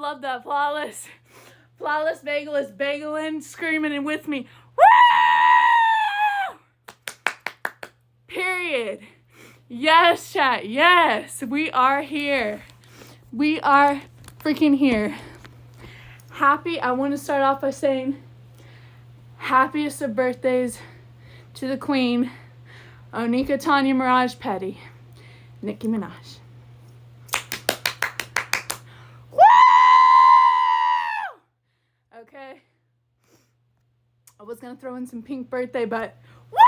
love that. Flawless. Flawless Bagel is bageling, screaming and with me. Woo! Period. Yes, chat. Yes, we are here. We are freaking here. Happy. I want to start off by saying happiest of birthdays to the queen, Onika Tanya Mirage Petty, Nicki Minaj. Woo! Okay. I was going to throw in some pink birthday, but woo!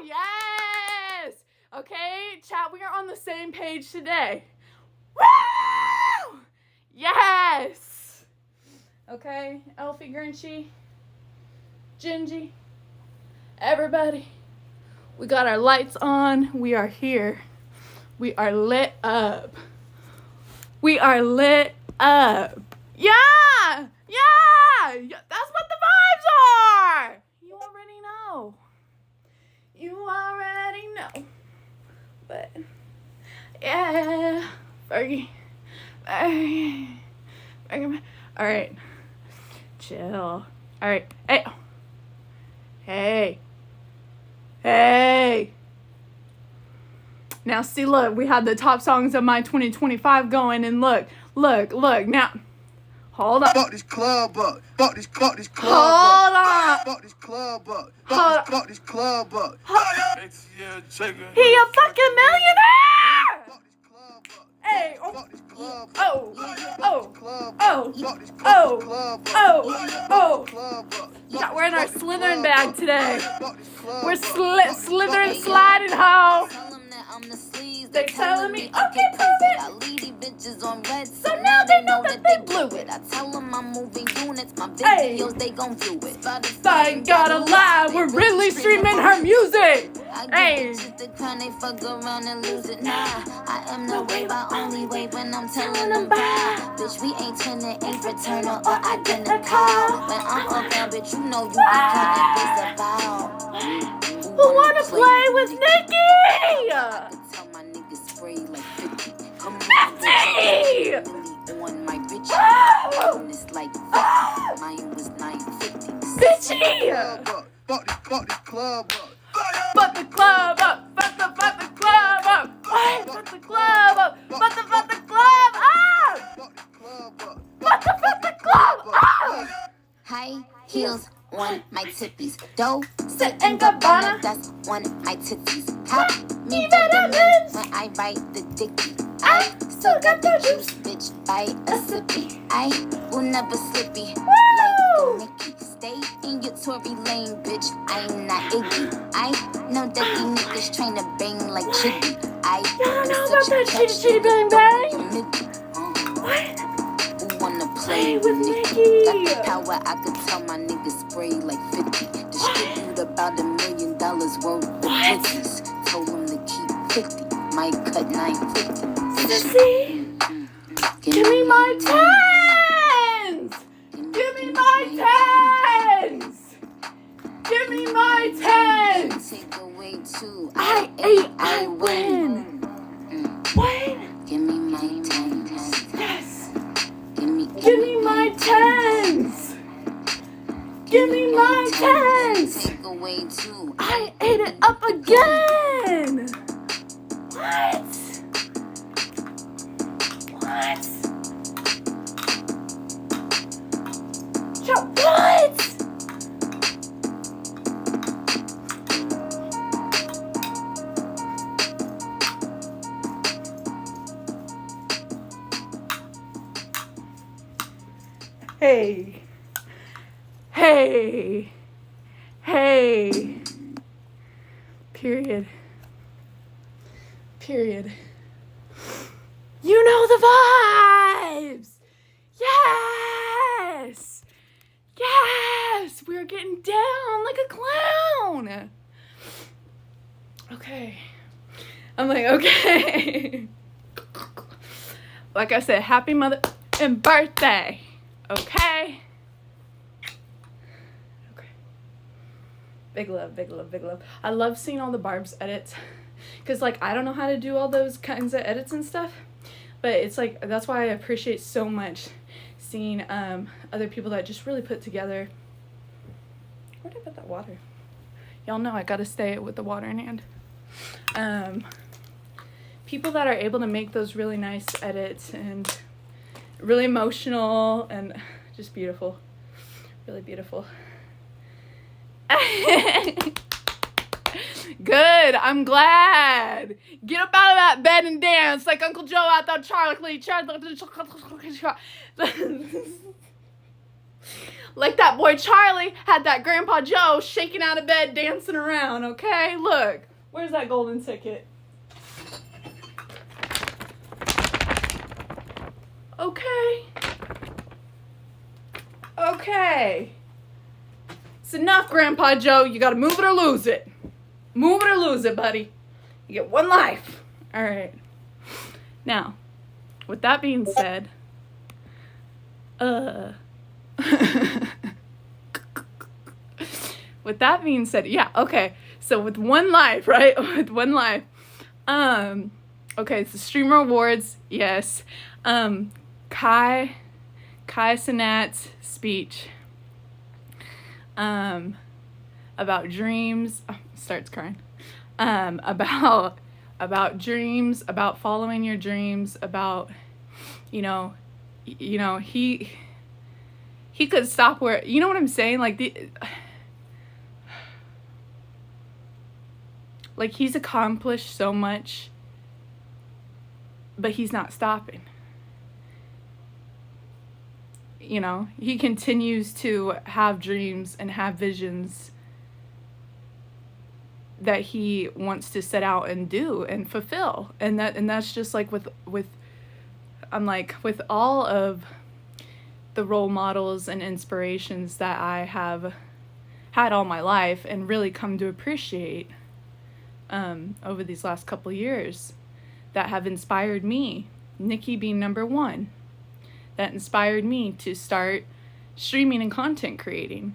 Yes! Okay, chat, we are on the same page today. Woo! Yes! Okay, Elfie Grinchy, Gingy, everybody, we got our lights on. We are here. We are lit up. We are lit up. Yeah! Yeah! That's what the vibes are! You already know. You already know. But, yeah. Fergie. Alright. Chill. Alright. Hey. Hey. Hey. Now, see, look. We had the top songs of my 2025 going, and look. Now, hold on. Fuck this club up. Fuck this club up. Hold on. Fuck this club up. Hold- Fuck this club up. He a fucking millionaire! Fuck this club up. Hey. Fuck this club up. Oh. Oh. Club Oh. up. Fuck this Oh. club up. Oh. Club up. Yeah, we're in our Slytherin bag today. Fuck this club We're up. Slytherin sliding, ho. They telling me, okay, prove it. I leave these bitches on red, So now they know that they blew it. I tell them I'm moving units, my Hey. videos, they gon' view it. I ain't gotta lie, we're really streaming her music. Hey. The crown, they fuck around and lose it. Nah, I am the wave, I only wave when I'm telling them bye. Bitch, we ain't 10 and 8 fraternal or identical. When I'm up there, bitch, you know you be counting this about. Who wanna play with Nicki? Tell my niggas spray like 50. Come on, 50! on my bitch. Oh! It's like 50. Mine was 950. Bitchy! Fuck this club up. Fuck the club up! Fuck the club up! What? Fuck the club up! Fuck the club up! Fuck this club up. Fuck the club up! High heels on my tippies. Dough, Sit and Gabbana. that's on my titties. Cop me vitamins. when I write the dicky. I still got the juice. Bitch, buy a sippy. I will never slippy. Woo! Like a Mickey. Stay in your Tory lane, bitch. I'm not Iggy. I know that these niggas trying to bang like Chicky. Y'all know about that chitty bang bang? What? Who wanna Play with Nicki. Got the power, I could tell my niggas spray like 50. Distribute about $1 million worth of bitches. Told them to keep 50. Might cut 950. Sissy, give me my tens! Give me my tens! Give me my tens! Take away two. I ate, I win! What? Give me my tens. Yes! Give me my tens! Give me my tens! Take away two. I ate it up again! What? What? What? Hey. Hey. Hey. Period. You know the vibes! Yes! Yes! We're getting down like a clown! Okay. I'm like, okay. Like I said, happy mother and birthday. Okay? Okay. Big love, big love, big love. I love seeing all the Barb's edits. Because, like, I don't know how to do all those kinds of edits and stuff. But it's like, that's why I appreciate so much seeing other people that just really put together. Where did I put that water? Y'all know I gotta stay with the water in hand. People that are able to make those really nice edits and really emotional and just beautiful. Really beautiful. Good, I'm glad. Get up out of that bed and dance like Uncle Joe out there, Charlie. Like that boy Charlie had that Grandpa Joe shaking out of bed, dancing around, okay? Look, where's that golden ticket? Okay. Okay. It's enough, Grandpa Joe. You gotta move it or lose it. Move it or lose it, buddy. You get one life. All right. Now, with that being said, with that being said, yeah, okay. So with one life, right? With one life. Okay, it's the streamer awards, yes. Kai Cenat's speech. About dreams. Oh, starts crying. About dreams, about following your dreams, about, you know, he could stop where, you know what I'm saying? Like he's accomplished so much, but he's not stopping. You know, he continues to have dreams and have visions that he wants to set out and do and fulfill. And that's just like with I'm like, with all of the role models and inspirations that I have had all my life and really come to appreciate over these last couple years that have inspired me, Nikki being number one, that inspired me to start streaming and content creating.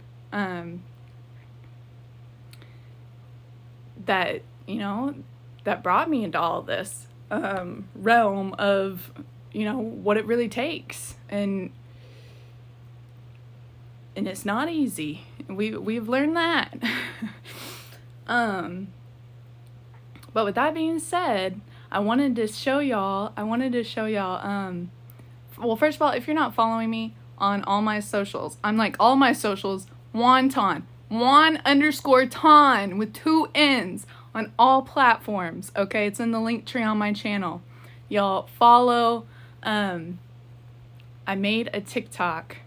That, you know, that brought me into all this realm of, you know, what it really takes. And it's not easy. We've learned that. But with that being said, I wanted to show y'all, well, first of all, if you're not following me on all my socials, I'm like all my socials, Juan_Ton with 2 N's on all platforms. Okay, it's in the link tree on my channel. Y'all follow. I made a TikTok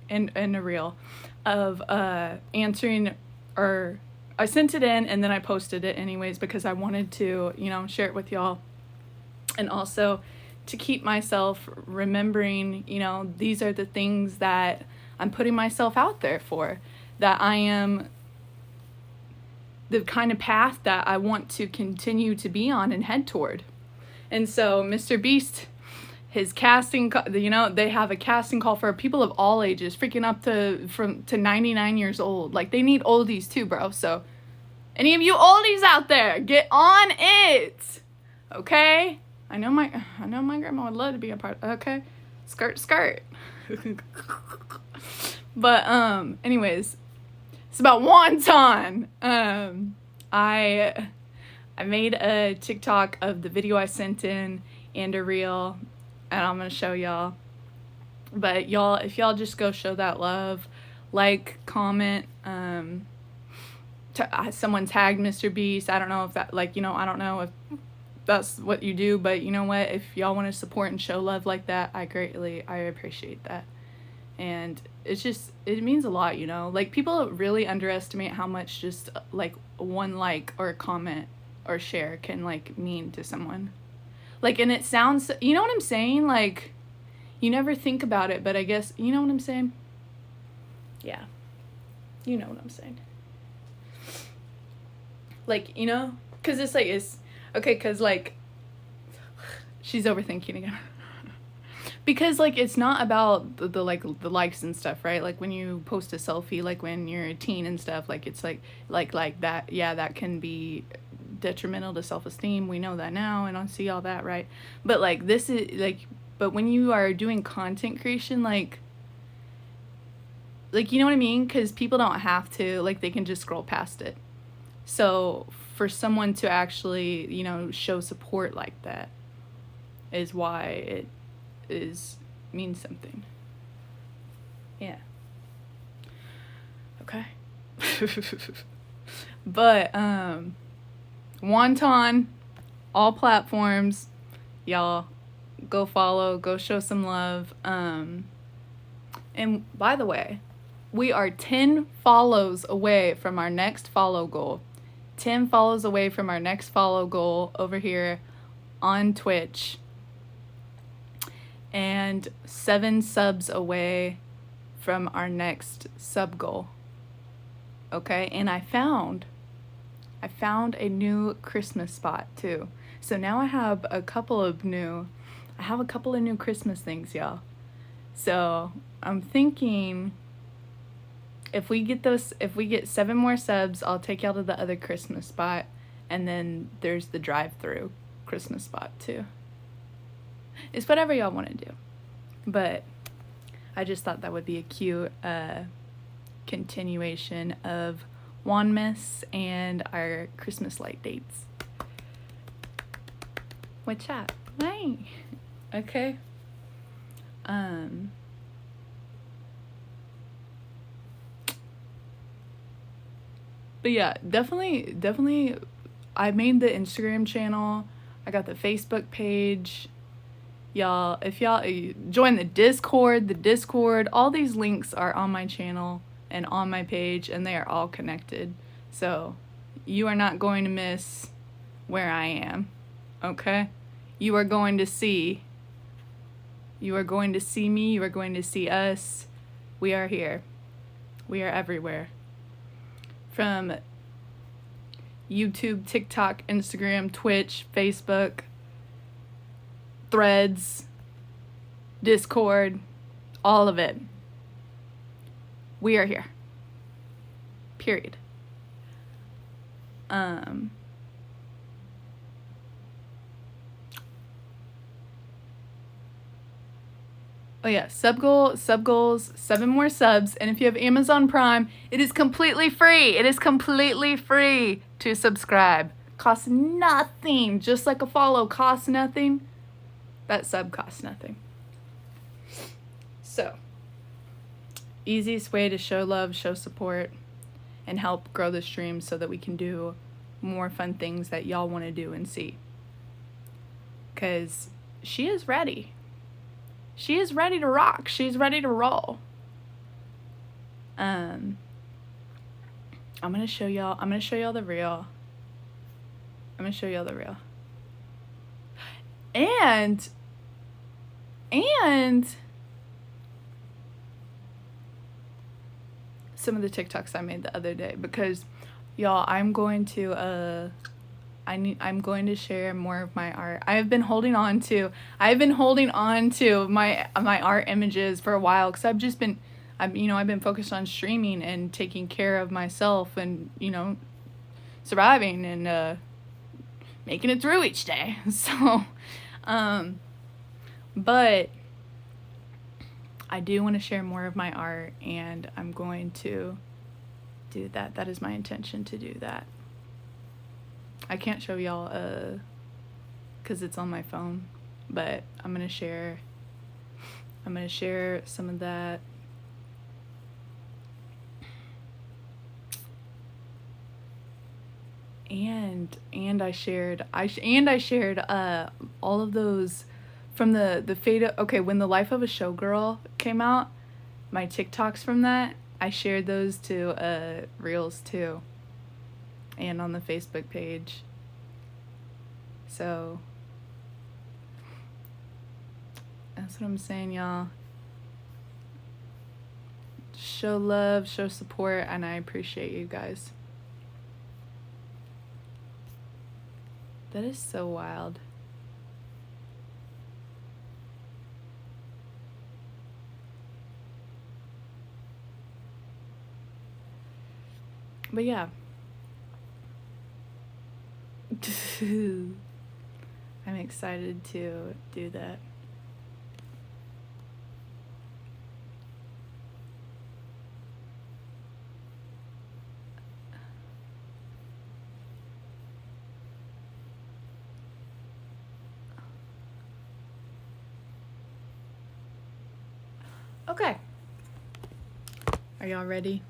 and a reel of answering, or I sent it in and then I posted it anyways because I wanted to, you know, share it with y'all, and also to keep myself remembering, you know, these are the things that I'm putting myself out there for, that I am the kind of path that I want to continue to be on and head toward. And so Mr. Beast, his casting, you know, they have a casting call for people of all ages, freaking up to 99 years old. Like, they need oldies too, bro. So any of you oldies out there, get on it. Okay? I know my grandma would love to be a part. Okay? Skirt. But anyways, it's about Juan_Ton. I made a TikTok of the video I sent in and a reel, and I'm gonna show y'all. But y'all, if y'all just go show that love, like, comment, someone tagged Mr. Beast. I don't know if that, like, you know, I don't know if that's what you do, but you know what, if y'all want to support and show love like that, I appreciate that. And it's just, it means a lot, you know, like, people really underestimate how much just like one like or comment or share can like mean to someone. Like, and it sounds, you know what I'm saying, like, you never think about it, but I guess, you know what I'm saying? Yeah, you know what I'm saying. Like, you know, because it's like, it's okay, because like, she's overthinking again. Because like, it's not about the likes and stuff, right? Like, when you post a selfie, like when you're a teen and stuff, like, it's like that, yeah, that can be detrimental to self-esteem. We know that now, and I see all that, right? But like, this is like, But when you are doing content creation, like you know what I mean? Because people don't have to, like, they can just scroll past it. So for someone to actually, you know, show support like that is why it means something. Yeah. Okay. But Wonton, all platforms, y'all go follow, go show some love. And by the way, we are 10 follows away from our next follow goal. 10 follows away from our next follow goal over here on Twitch. And 7 subs away from our next sub goal. Okay? And I found a new Christmas spot too. So now I have a couple of new Christmas things, y'all. So I'm thinking if we get 7 more subs, I'll take y'all to the other Christmas spot, and then there's the drive-through Christmas spot too. It's whatever y'all want to do, but I just thought that would be a cute continuation of Wonmas and our Christmas light dates. What's up? Hey. Okay. But yeah, definitely I made the Instagram channel. I got the Facebook page. Y'all, if y'all join the Discord, all these links are on my channel and on my page, and they are all connected. So you are not going to miss where I am. Okay? You are going to see me, you are going to see us. We are here. We are everywhere. From YouTube, TikTok, Instagram, Twitch, Facebook, Threads, Discord, all of it. We are here. Period. Oh yeah, sub goals, 7 more subs, and if you have Amazon Prime, it is completely free. It is completely free to subscribe. Costs nothing. Just like a follow costs nothing, that sub costs nothing. So, easiest way to show love, show support, and help grow the stream so that we can do more fun things that y'all want to do and see. Because she is ready. She is ready to rock. She's ready to roll. I'm gonna show y'all the reel. And some of the TikToks I made the other day, because y'all, I'm going to share more of my art. I've been holding on to my art images for a while, because I've been focused on streaming and taking care of myself and, surviving and making it through each day. So, but I do want to share more of my art, and I'm going to do that. That is my intention, to do that. I can't show y'all because it's on my phone, but I'm gonna share some of that. And I shared all of those from the fade. Okay, when The Life of a Showgirl came out, my TikToks from that, I shared those to Reels too, and on the Facebook page. So that's what I'm saying, y'all. Show love, show support, and I appreciate you guys. That is so wild. But yeah. I'm excited to do that. Okay. Are y'all ready?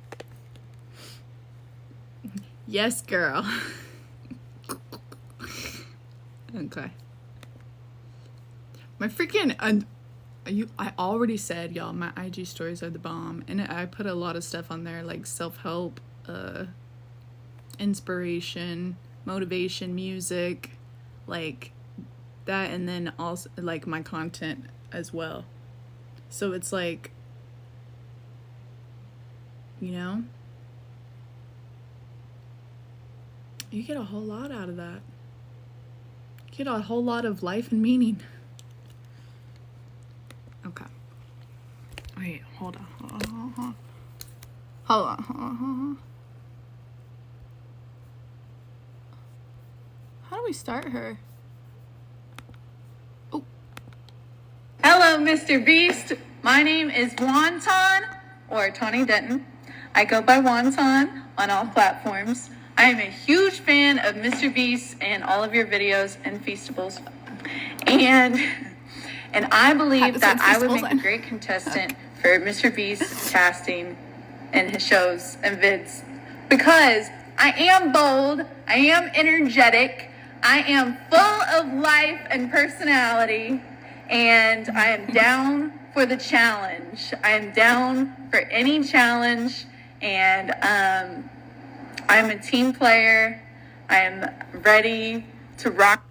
Yes, girl. Okay. My freaking I already said, y'all, my IG stories are the bomb, and I put a lot of stuff on there like self-help, inspiration, motivation, music, like that, and then also like my content as well. So it's like, you know, you get a whole lot out of that. You get a whole lot of life and meaning. Okay. Wait, hold on. Hold on. How do we start her? Oh. Hello, Mr. Beast. My name is Wonton, or Tawny Denton. I go by Wonton on all platforms. I am a huge fan of Mr. Beast and all of your videos and Feastables. And I believe that I would make a great contestant for Mr. Beast's casting and his shows and vids. Because I am bold, I am energetic, I am full of life and personality, and I am down for the challenge. I am down for any challenge, and I'm a team player. I am ready to rock.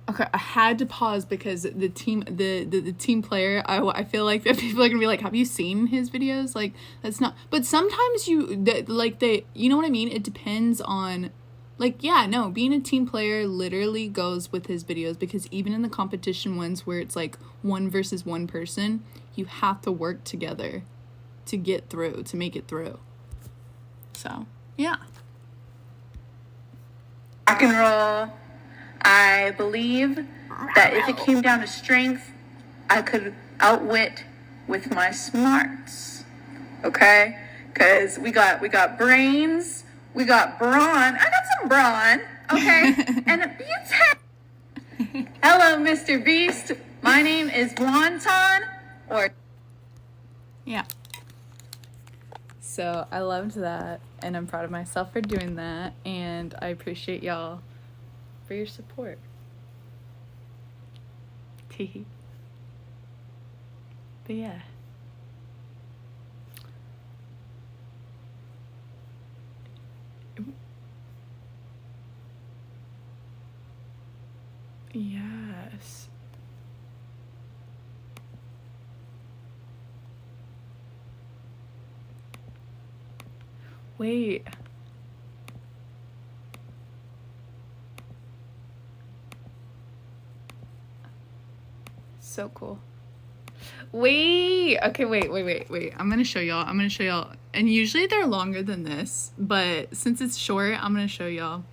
Okay, I had to pause because the team player, I feel like that people are gonna be like, have you seen his videos? Like, that's not, but sometimes you know what I mean? It depends on, like, yeah, no, being a team player literally goes with his videos, because even in the competition ones where it's like 1 versus 1 person, you have to work together to get through, to make it through. So, yeah. Rock and roll. I believe that if it came down to strength, I could outwit with my smarts. Okay? Because we got brains, we got brawn. I got some brawn, okay? And a beauty. Hello, Mr. Beast. My name is Wonton, or... Yeah. So I loved that, and I'm proud of myself for doing that, and I appreciate y'all for your support. Teehee. But yeah. Yes. Wait. So cool. Wait. Okay, wait. I'm gonna show y'all. And usually they're longer than this, but since it's short, I'm gonna show y'all.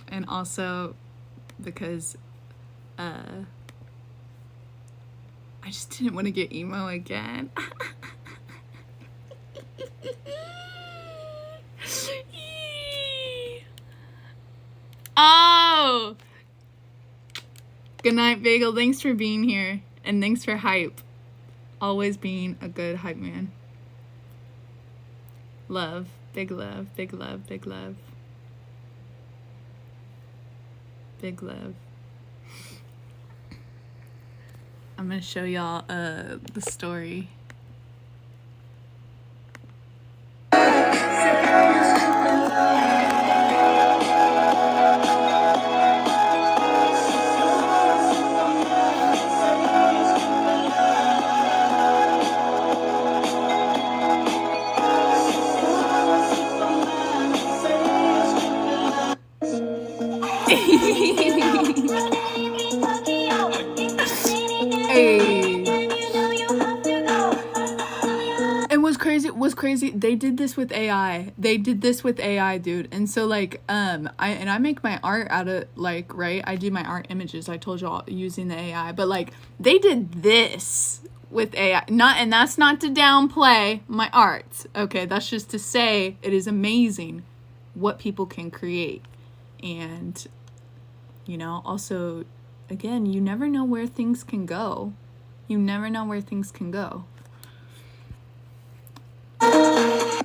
And also because I just didn't want to get emo again. Oh! Good night, Bagel. Thanks for being here. And thanks for hype. Always being a good hype man. Love. Big love. Big love. Big love. Big love. I'm gonna show y'all the story. Was crazy. They did this with AI. Dude. And so like I make my art out of like, right? I do my art images. I told y'all, using the AI. But like they did this with AI. And that's not to downplay my art. Okay, that's just to say it is amazing what people can create. And you know, also again, you never know where things can go. You never know where things can go. I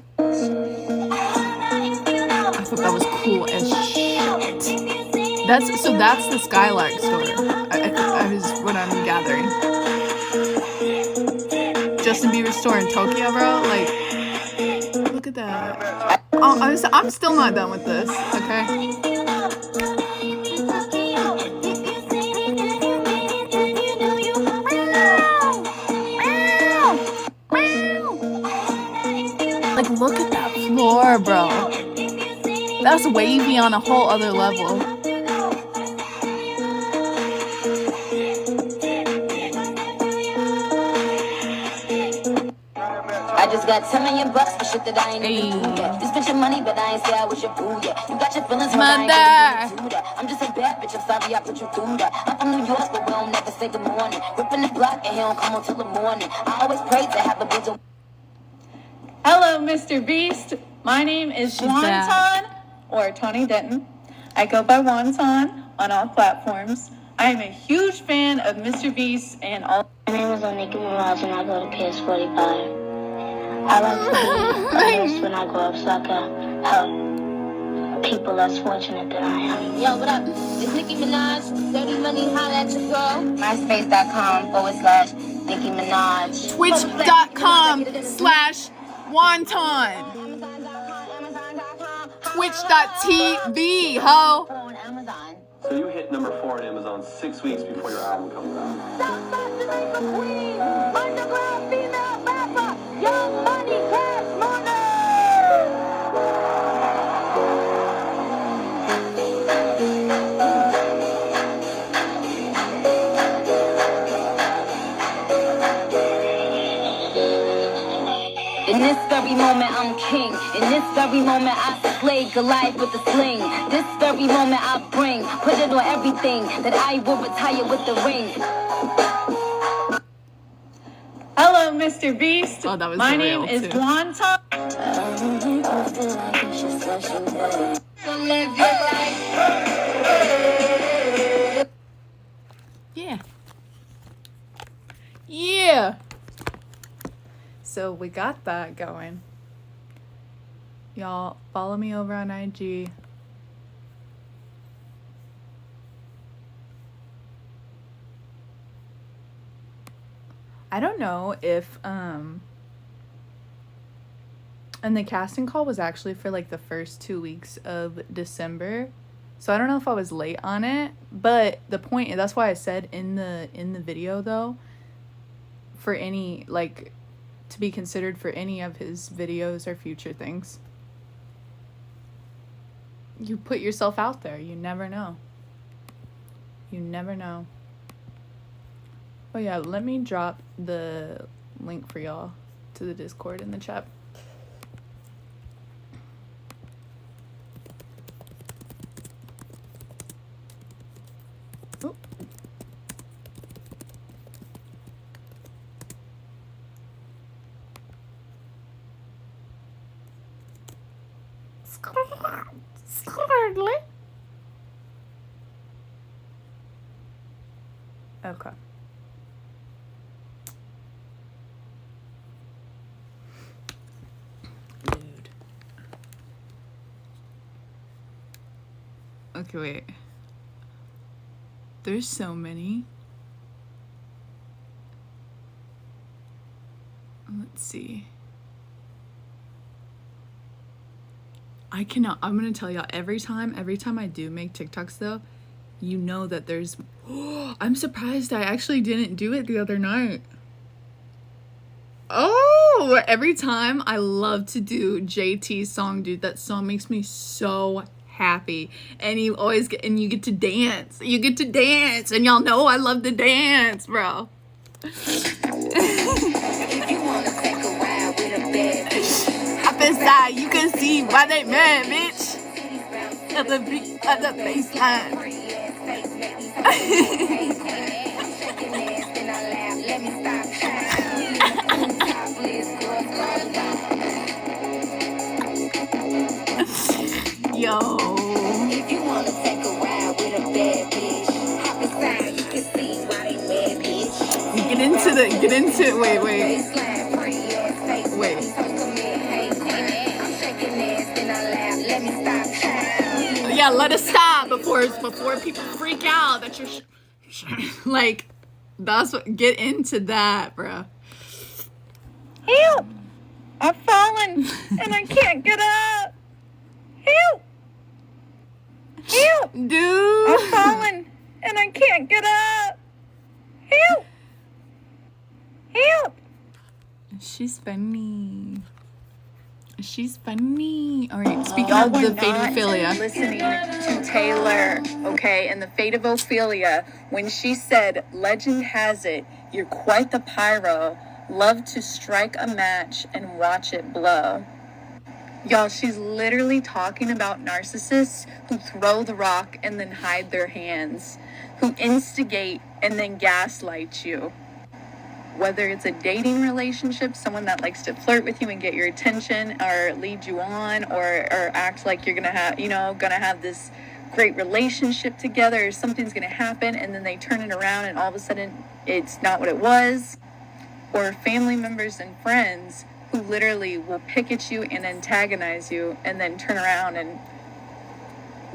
thought that was cool as shit. That's the Skylark store. I was what I'm gathering. Justin Bieber store in Tokyo, bro. Like, look at that. I'm still not done with this. Okay. Like, look at that floor, bro. That's wavy on a whole other level. I just got $10 million for shit that I ain't even do yet. You spent your money, but I ain't say I was your boo yet. You got your feelings, but I ain't gonna do that. I'm just a bad bitch, I'm sorry I put you through that. I'm from New York, but we don't never say good morning. Ripping the block, and he don't come until the morning. I always pray to have a bitch. Hello, Mr. Beast. My name is Wonton, or Tony Denton. I go by Wonton on all platforms. I am a huge fan of Mr. Beast and all. My name is Nicki Minaj and I go to PS45. I like to be a nurse when I grow up so I can help people less fortunate than I am. Yo, what up? It's Nicki Minaj. Dirty money, holla at your girl. MySpace.com/Nicki Minaj. Twitch.com/Wonton. Twitch.tv, ho. On Amazon. So you hit number 4 on Amazon 6 weeks before your album comes out. Underground female rapper, Young Money, Cash Money. In this very moment, I'm king. In this very moment, I slay Goliath with the sling. This very moment, I bring. Put it on everything that I will retire with the ring. Hello, Mr. Beast. Oh, that was My the name real, is too. Wonton. So live your life. Yeah. Yeah. So we got that going. Y'all follow me over on IG. I don't know if and the casting call was actually for like the first 2 weeks of December. So I don't know if I was late on it, but the point, that's why I said in the video though, for any, like, to be considered for any of his videos or future things. You put yourself out there. You never know. You never know. Oh yeah, let me drop the link for y'all to the Discord in the chat. Oh. Scarlet. Okay. Dude. Okay, wait. There's so many. Let's see. I cannot, I'm gonna tell y'all, every time I do make TikToks though, you know that there's, I'm surprised I actually didn't do it the other night. Oh, every time I love to do JT's song, dude. That song makes me so happy. And you always get, and you get to dance. You get to dance. And y'all know I love to dance, bro. Up inside, you can see why they mad, bitch. At the beat, at the baseline. Yo. If you wanna take a ride with a bad bitch, hop inside, you can see why they mad, bitch. We get into Get into it. Wait. Yeah, let us stop before people freak out that you're like, that's what, get into that, bro. Help! I've fallen and I can't get up. Help! Help! Dude. I've fallen and I can't get up. Help! Help! She's funny. All right, speaking Y'all of were the not Fatophilia. listening to Taylor, okay, and the Fatophilia when she said, "Legend has it, you're quite the pyro. Love to strike a match and watch it blow." Y'all, she's literally talking about narcissists who throw the rock and then hide their hands, who instigate and then gaslight you. Whether it's a dating relationship, someone that likes to flirt with you and get your attention or lead you on or act like you're gonna have this great relationship together, or something's gonna happen and then they turn it around and all of a sudden it's not what it was. Or family members and friends who literally will pick at you and antagonize you and then turn around and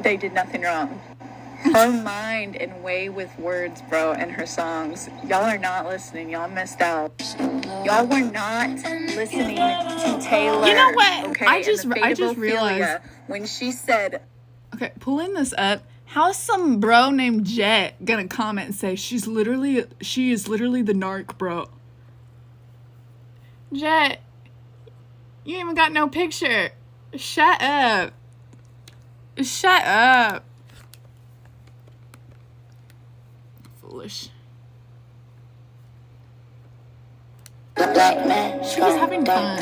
they did nothing wrong. Her mind and way with words, bro, and her songs. Y'all are not listening. Y'all missed out. Y'all were not listening to Taylor. You know what? Okay, I just and the realized Fatophilia when she said, okay, pulling this up. How's some bro named Jet gonna comment and say she is literally the narc, bro? Jet, you ain't even got no picture. Shut up. Foolish. The black man, She was having fun.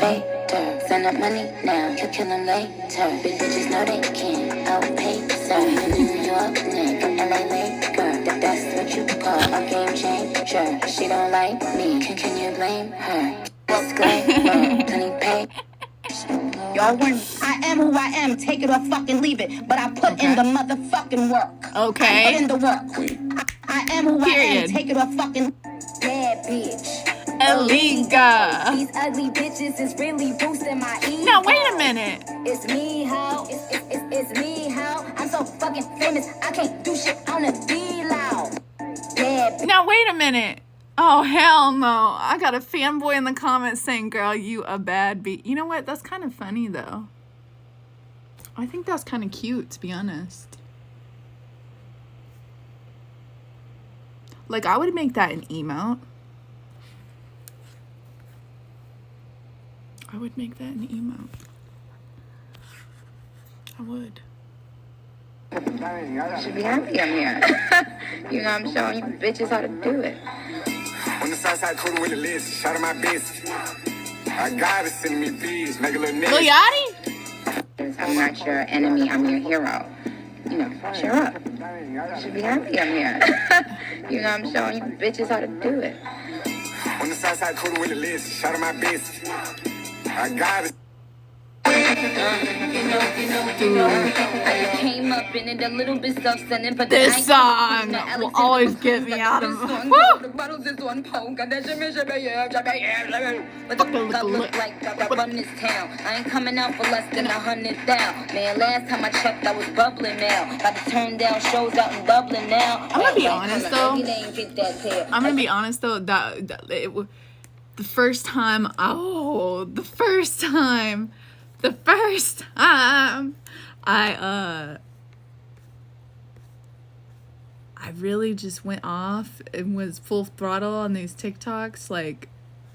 Send up money now, you kill him later. Big bitches know they can't outpay, sir. New York nigga, LA Laker. That's what you call a game changer. She don't like me, can you blame her? Disclaimer, plenty pay. y'all were I am who I am, take it or fucking leave it. But I put in the motherfucking work. Okay. I put in the work. I am who I Period. am, take it or fucking bad bitch. Eliga. These ugly bitches is really boosting my ego. Now wait a minute. It's me how, it's me how. I'm so fucking famous, I can't do shit on the D-Loud. Yeah, Now wait a minute. Oh hell no. I got a fanboy in the comments saying, girl, you a bad beat. You know what? That's kind of funny though. I think that's kind of cute, to be honest. Like, I would make that an emote. I would make that an emote. I would. should be happy I'm here. You know, I'm showing you bitches how to do it. On the south side, cooling with the list. Shout out my bitch. I gotta send me bees. Make a little nigga. Lil Yachty? I'm not your enemy, I'm your hero. You know, cheer up. Should be happy I'm here. You know, I'm showing you bitches how to do it. On the south side, cooling with the list. Shout out my bitch. I gotta. I came up in it a little bit self-centered, but This song will always get me out of Look like I run this town. I ain't coming out for less than 100 down. Man, last time I checked, I was bubbling now. About to turn down shows out in Dublin now. I'm gonna be honest though. I'm gonna be honest though. The first time I really just went off and was full throttle on these TikToks. Like,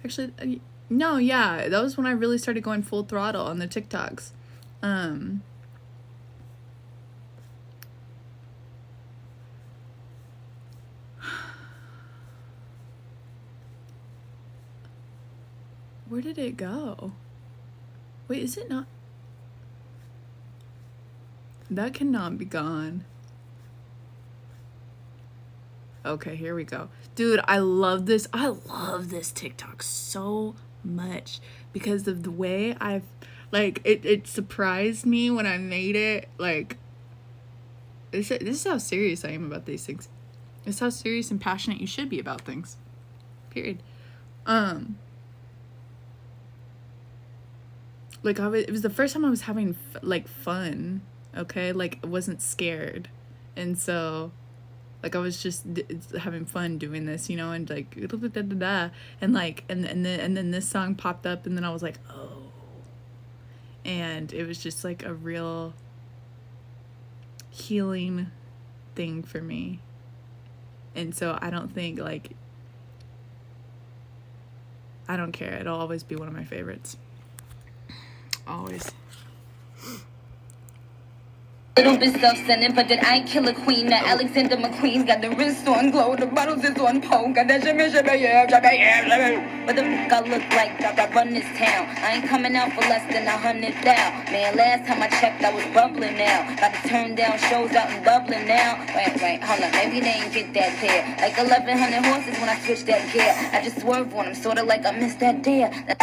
actually, no, yeah, that was when I really started going full throttle on the TikToks. Where did it go? Wait, is it not? That cannot be gone. Okay, here we go. Dude, I love this. I love this TikTok so much because of the way I've, like, it surprised me when I made it. Like, this is how serious I am about these things. This is how serious and passionate you should be about things. Period. Like it was the first time I was having like fun, okay? Like I wasn't scared. And so like I was just having fun doing this, you know, and like and like and then this song popped up and then I was like, "Oh." And it was just like a real healing thing for me. And so I don't think like I don't care. It'll always be one of my favorites. Always. Little bit self-centered, but did I kill a queen? Now Alexander McQueen's got the wrist on glow, the bottles is on pole, got that shimmy, But the fuck I look like I run this town. I ain't coming out for less than 100,000. Man, last time I checked, I was bubbling now. Got to turn down shows out and bubbling now. Wait, hold on, maybe they ain't get that there. Like 1,100 horses when I switch that gear. I just swerve on them, sorta like I missed that deer. I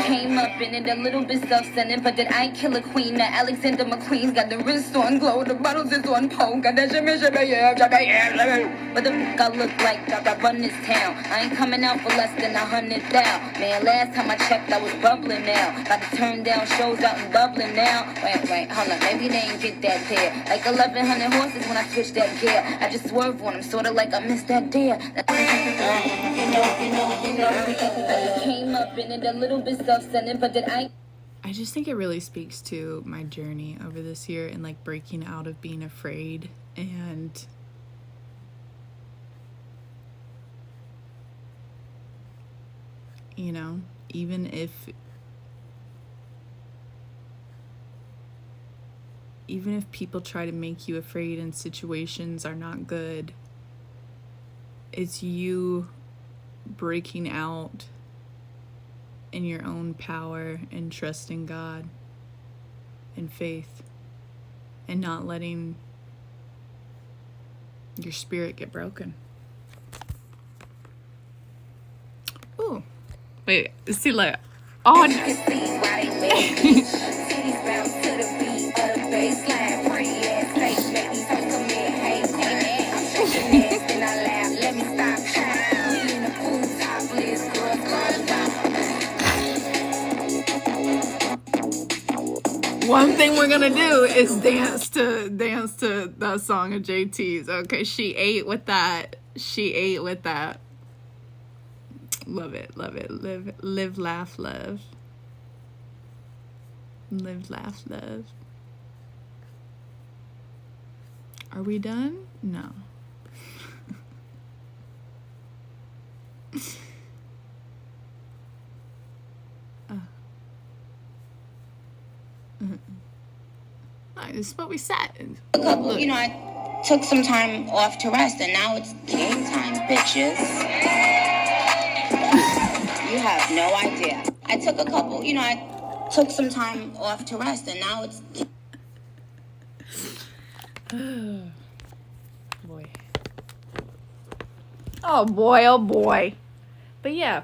came up in it a little bit self-centered, but did I kill a queen? Now Alexander McQueen's got the wrist on glow, the bottles is on pole, got that shimmy, But the fuck I look like I run this town. I ain't coming out for less than 100,000. Man, last time I checked, I was bubbling now. Got to turn down shows out and bubbling now. Wait, hold on, maybe they ain't get that there. Like 1,100 horses when I switch that gear. I just swerve on them, sorta like I missed that deer. I came up in it a little bit self-centered, but did I just think it really speaks to my journey over this year and like breaking out of being afraid and you know, even if people try to make you afraid and situations are not good, it's you breaking out in your own power and trusting God and faith and not letting your spirit get broken. Ooh. Wait, see like oh one thing we're gonna do is dance to that song of JT's. Okay, she ate with that. Love it. Live, laugh, love. Live, laugh, love. Are we done? No. This is what we said. Look. You know, I took some time off to rest, and now it's game time, bitches. You have no idea. I took some time off to rest, and now it's... Boy. Oh boy. But yeah.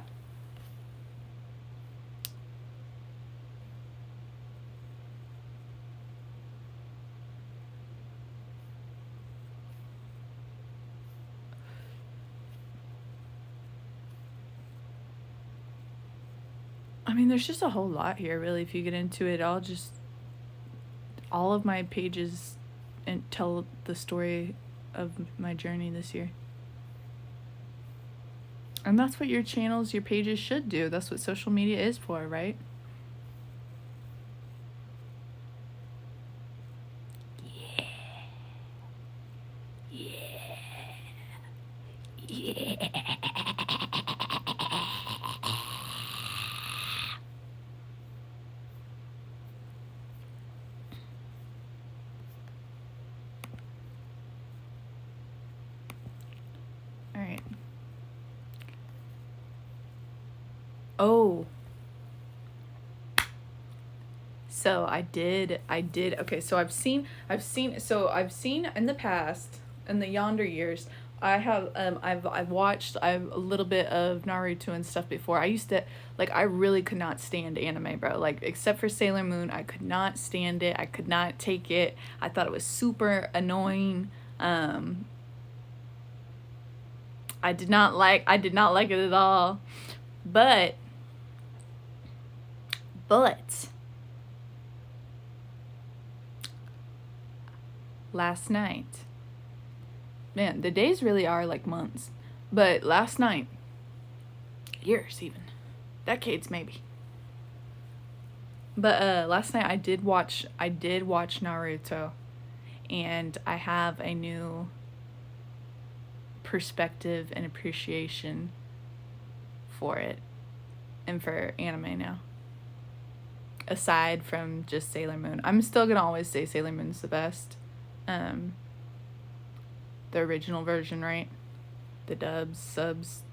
I mean, there's just a whole lot here, really, if you get into it. All of my pages and tell the story of my journey this year. And that's what your channels, your pages should do. That's what social media is for, right? Oh. So I did, okay, so I've seen in the past, in the yonder years, I've watched a little bit of Naruto and stuff before. I used to, like, I really could not stand anime, bro. Like, except for Sailor Moon, I could not stand it. I could not take it. I thought it was super annoying. I I did not like it at all. But last night, man, the days really are like months. But last night, years even, decades maybe. But last night I did watch Naruto, and I have a new perspective and appreciation for it and for anime now. Aside from just Sailor Moon, I'm still gonna always say Sailor Moon's the best. The original version, right? The dubs, subs,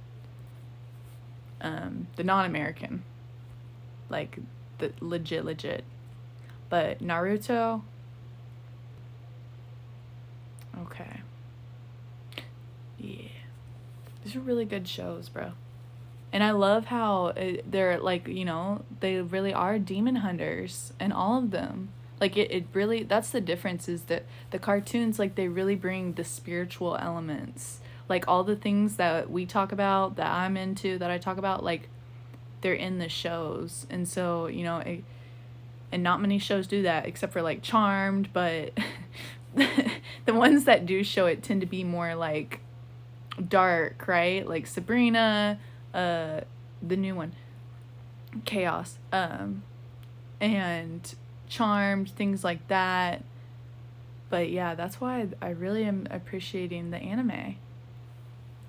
the non-American, like the legit. But Naruto, okay, yeah, these are really good shows, bro. And I love how they're like, you know, they really are demon hunters, and all of them. Like, it really, that's the difference, is that the cartoons, like, they really bring the spiritual elements. Like, all the things that we talk about, that I'm into, that I talk about, like, they're in the shows. And so, you know, and not many shows do that, except for, like, Charmed, but the ones that do show it tend to be more, like, dark, right? Like Sabrina, the new one, Chaos, and Charmed, things like that. But yeah, that's why I really am appreciating the anime.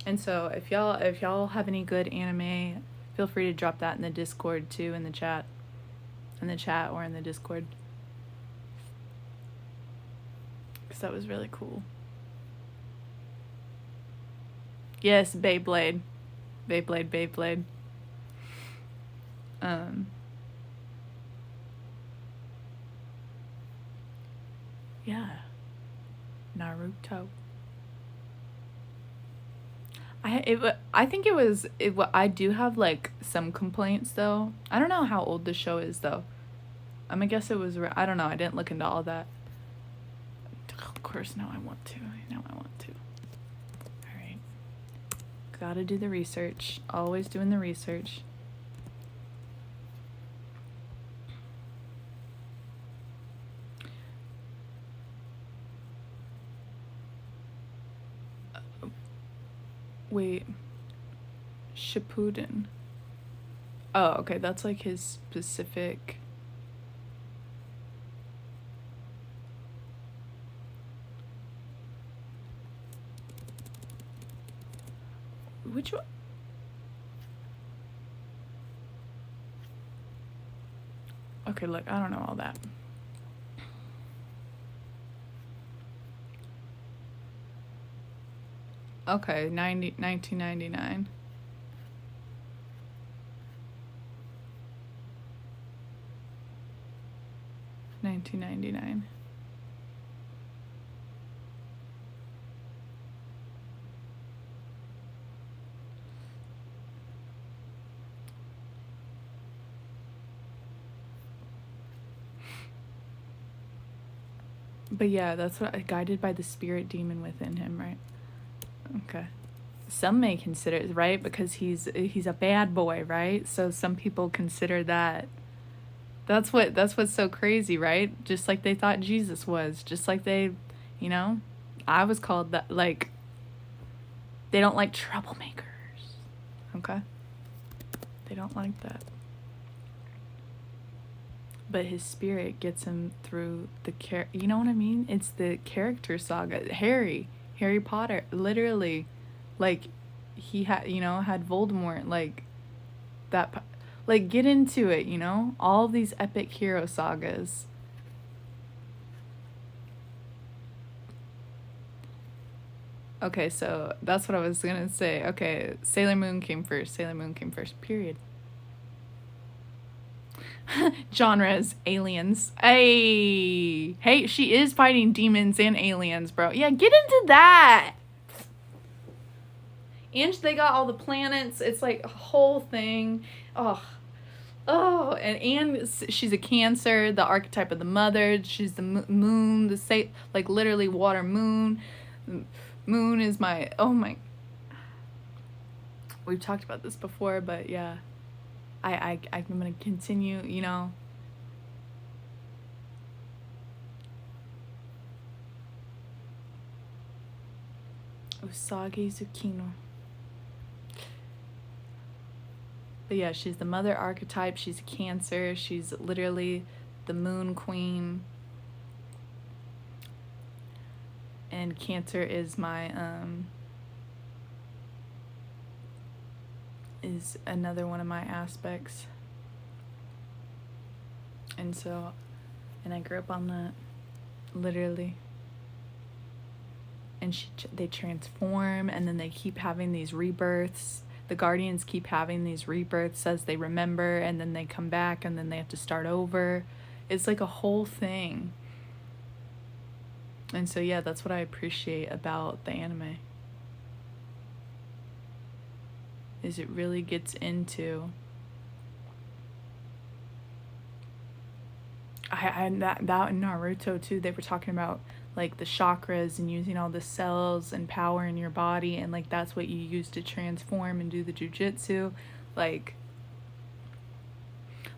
And so if y'all have any good anime, feel free to drop that in the Discord too, in the chat or in the Discord, because that was really cool. Yes, Beyblade. Yeah, Naruto. I think it was. I do have like some complaints though. I don't know how old the show is though. I'm gonna guess it was. I don't know. I didn't look into all that. Of course, now I want to. All right. Gotta do the research. Always doing the research. Wait, Shippuden. Oh, okay, that's like his specific. Which one? Okay, look, I don't know all that. Okay, 1999. But yeah, that's what, guided by the spirit demon within him, right? Okay. Some may consider it, right? Because he's a bad boy, right? So some people consider that. That's what's so crazy, right? Just like they thought Jesus was. Just like they, you know, I was called that. Like, they don't like troublemakers. Okay? They don't like that. But his spirit gets him through the you know what I mean? It's the character saga. Harry Potter, literally, like, he had, you know, had Voldemort, like, that, like, get into it, you know? All of these epic hero sagas. Okay, so that's what I was gonna say. Okay, Sailor Moon came first, period. Genres, aliens. Hey, she is fighting demons and aliens, bro. Yeah, get into that. And they got all the planets. It's like a whole thing. Oh, and she's a Cancer, the archetype of the mother. She's the moon, like literally water moon. Moon is my, oh my. we've talked about this before, but yeah, I'm gonna continue, you know. Usagi Tsukino. But yeah, she's the mother archetype. She's a Cancer. She's literally the moon queen. And Cancer is my is another one of my aspects. And so, and I grew up on that, literally. And they transform, and then they keep having these rebirths. The Guardians keep having these rebirths as they remember, and then they come back, and then they have to start over. It's like a whole thing. And so yeah, that's what I appreciate about the anime. Is it really gets into that in Naruto too, they were talking about like the chakras and using all the cells and power in your body, and like that's what you use to transform and do the jujitsu. Like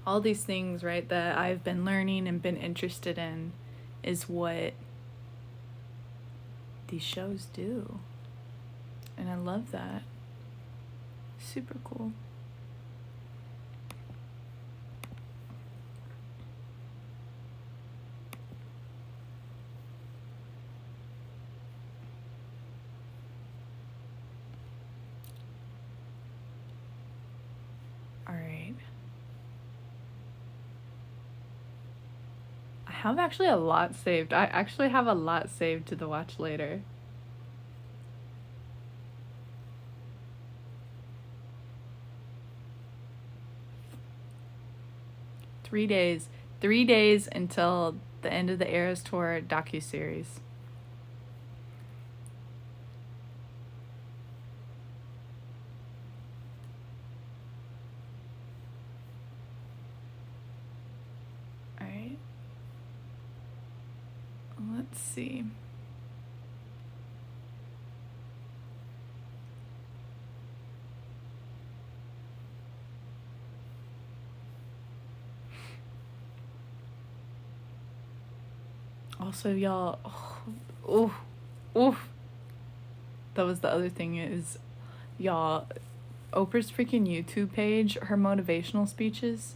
all these things, right, that I've been learning and been interested in is what these shows do. And I love that. Super cool. All right. I have actually a lot saved. I actually have a lot saved to the watch later. Three days until the end of the Eras Tour docuseries. All right. Let's see. Also, y'all, that was the other thing is, y'all, Oprah's freaking YouTube page, her motivational speeches,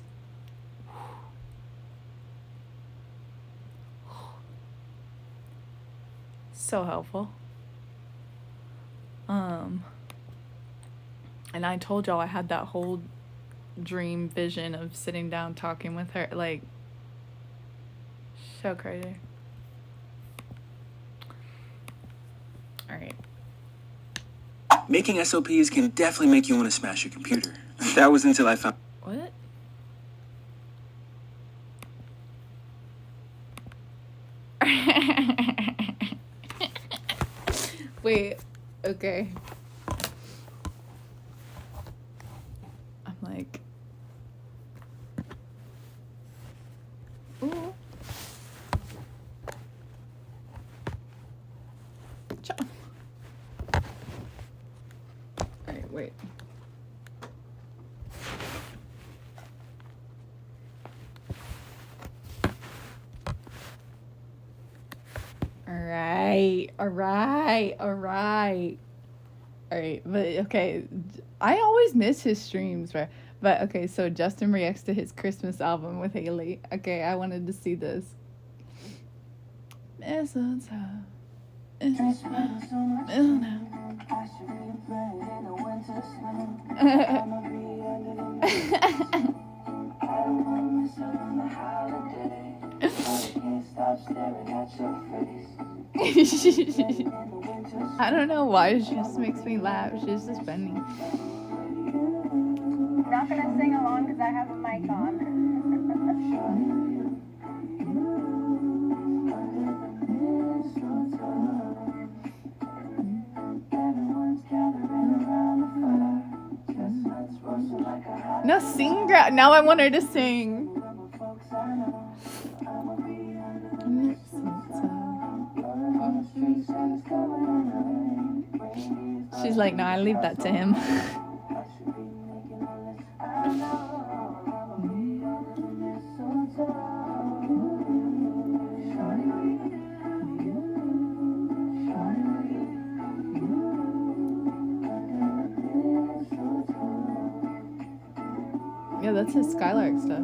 so helpful. And I told y'all I had that whole dream vision of sitting down talking with her, like, so crazy. All right. Making SOPs can definitely make you want to smash your computer. That was until I found... What? Wait, okay. I'm like... Ooh. Alright, wait. Alright, but okay, I always miss his streams, right? But okay, so Justin reacts to his Christmas album with Haley. Okay, I wanted to see this. Mistletoe. I don't know why, she just makes me laugh. She's just funny. I'm not gonna sing along because I have a mic on. No, sing. Now I want her to sing. She's like, no, I leave that to him. that's his Skylark stuff.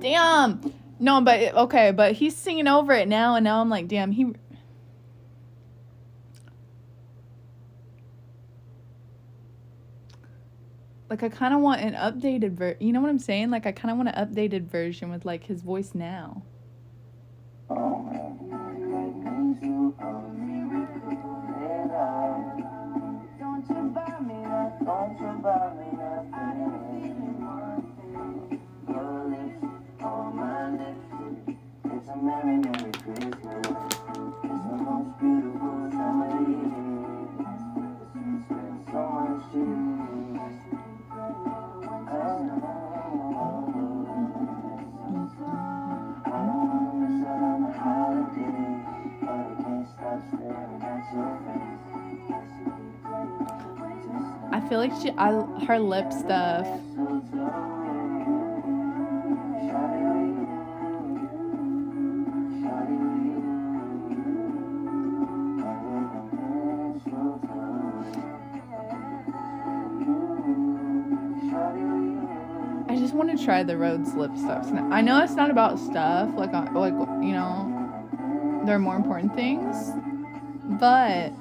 Damn. No, but okay, but he's singing over it now, and now I'm like, damn, he. Like, I kind of want an updated you know what I'm saying? Like, I kind of want an updated version with, like, his voice now. I feel like her lip stuff. I just want to try the Rhodes lip stuff. I know it's not about stuff, like you know, there are more important things, but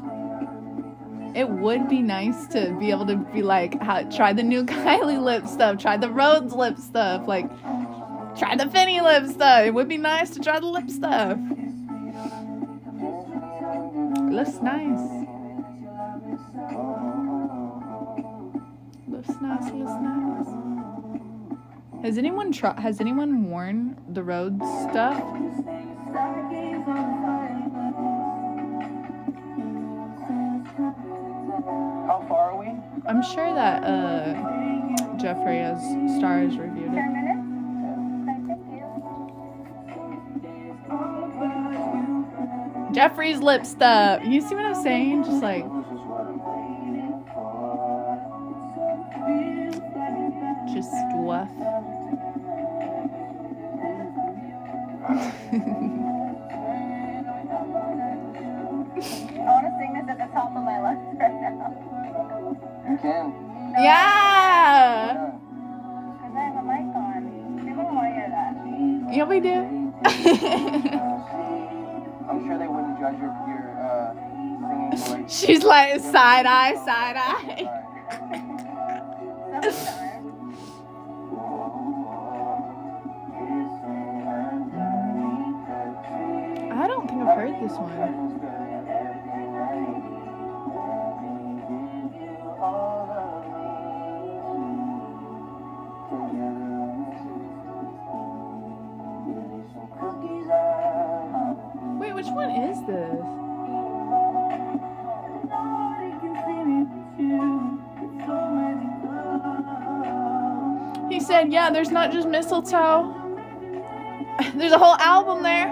it would be nice to be able to be like, try the new Kylie lip stuff, try the Rhodes lip stuff, like, try the Finny lip stuff. It would be nice to try the lip stuff. It looks nice. Looks nice, looks nice. Has anyone worn the Rhodes stuff? How far are we? I'm sure that Jeffrey has Stars reviewed it. 10 minutes? Thank you. Jeffrey's lip stuff. You see what I'm saying? Just like just stuff. I want to sing this at the top of my lungs right now. You can. Yeah. Because I have a mic on. People don't want to hear that. Yeah, we do. I'm sure they wouldn't judge your singing voice. She's like side eye, side eye. I don't think I've heard this one. Wait, which one is this? He said, yeah, there's not just mistletoe. There's a whole album there.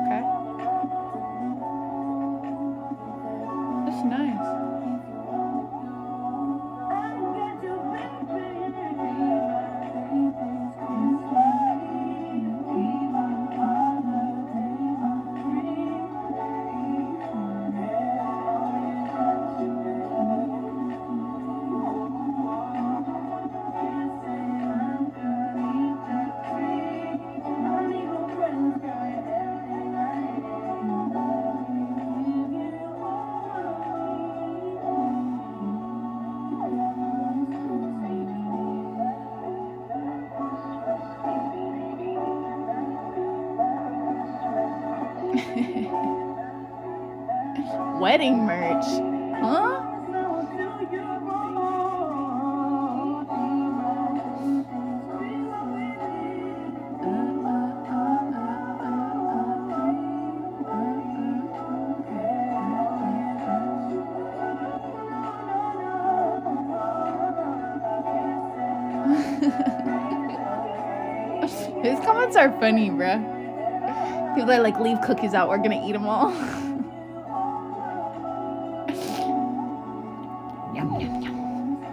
Okay. That's nice. Wedding merch. Huh? His comments are funny, bruh. People are like, leave cookies out, we're gonna eat them all. Yum, yum, yum.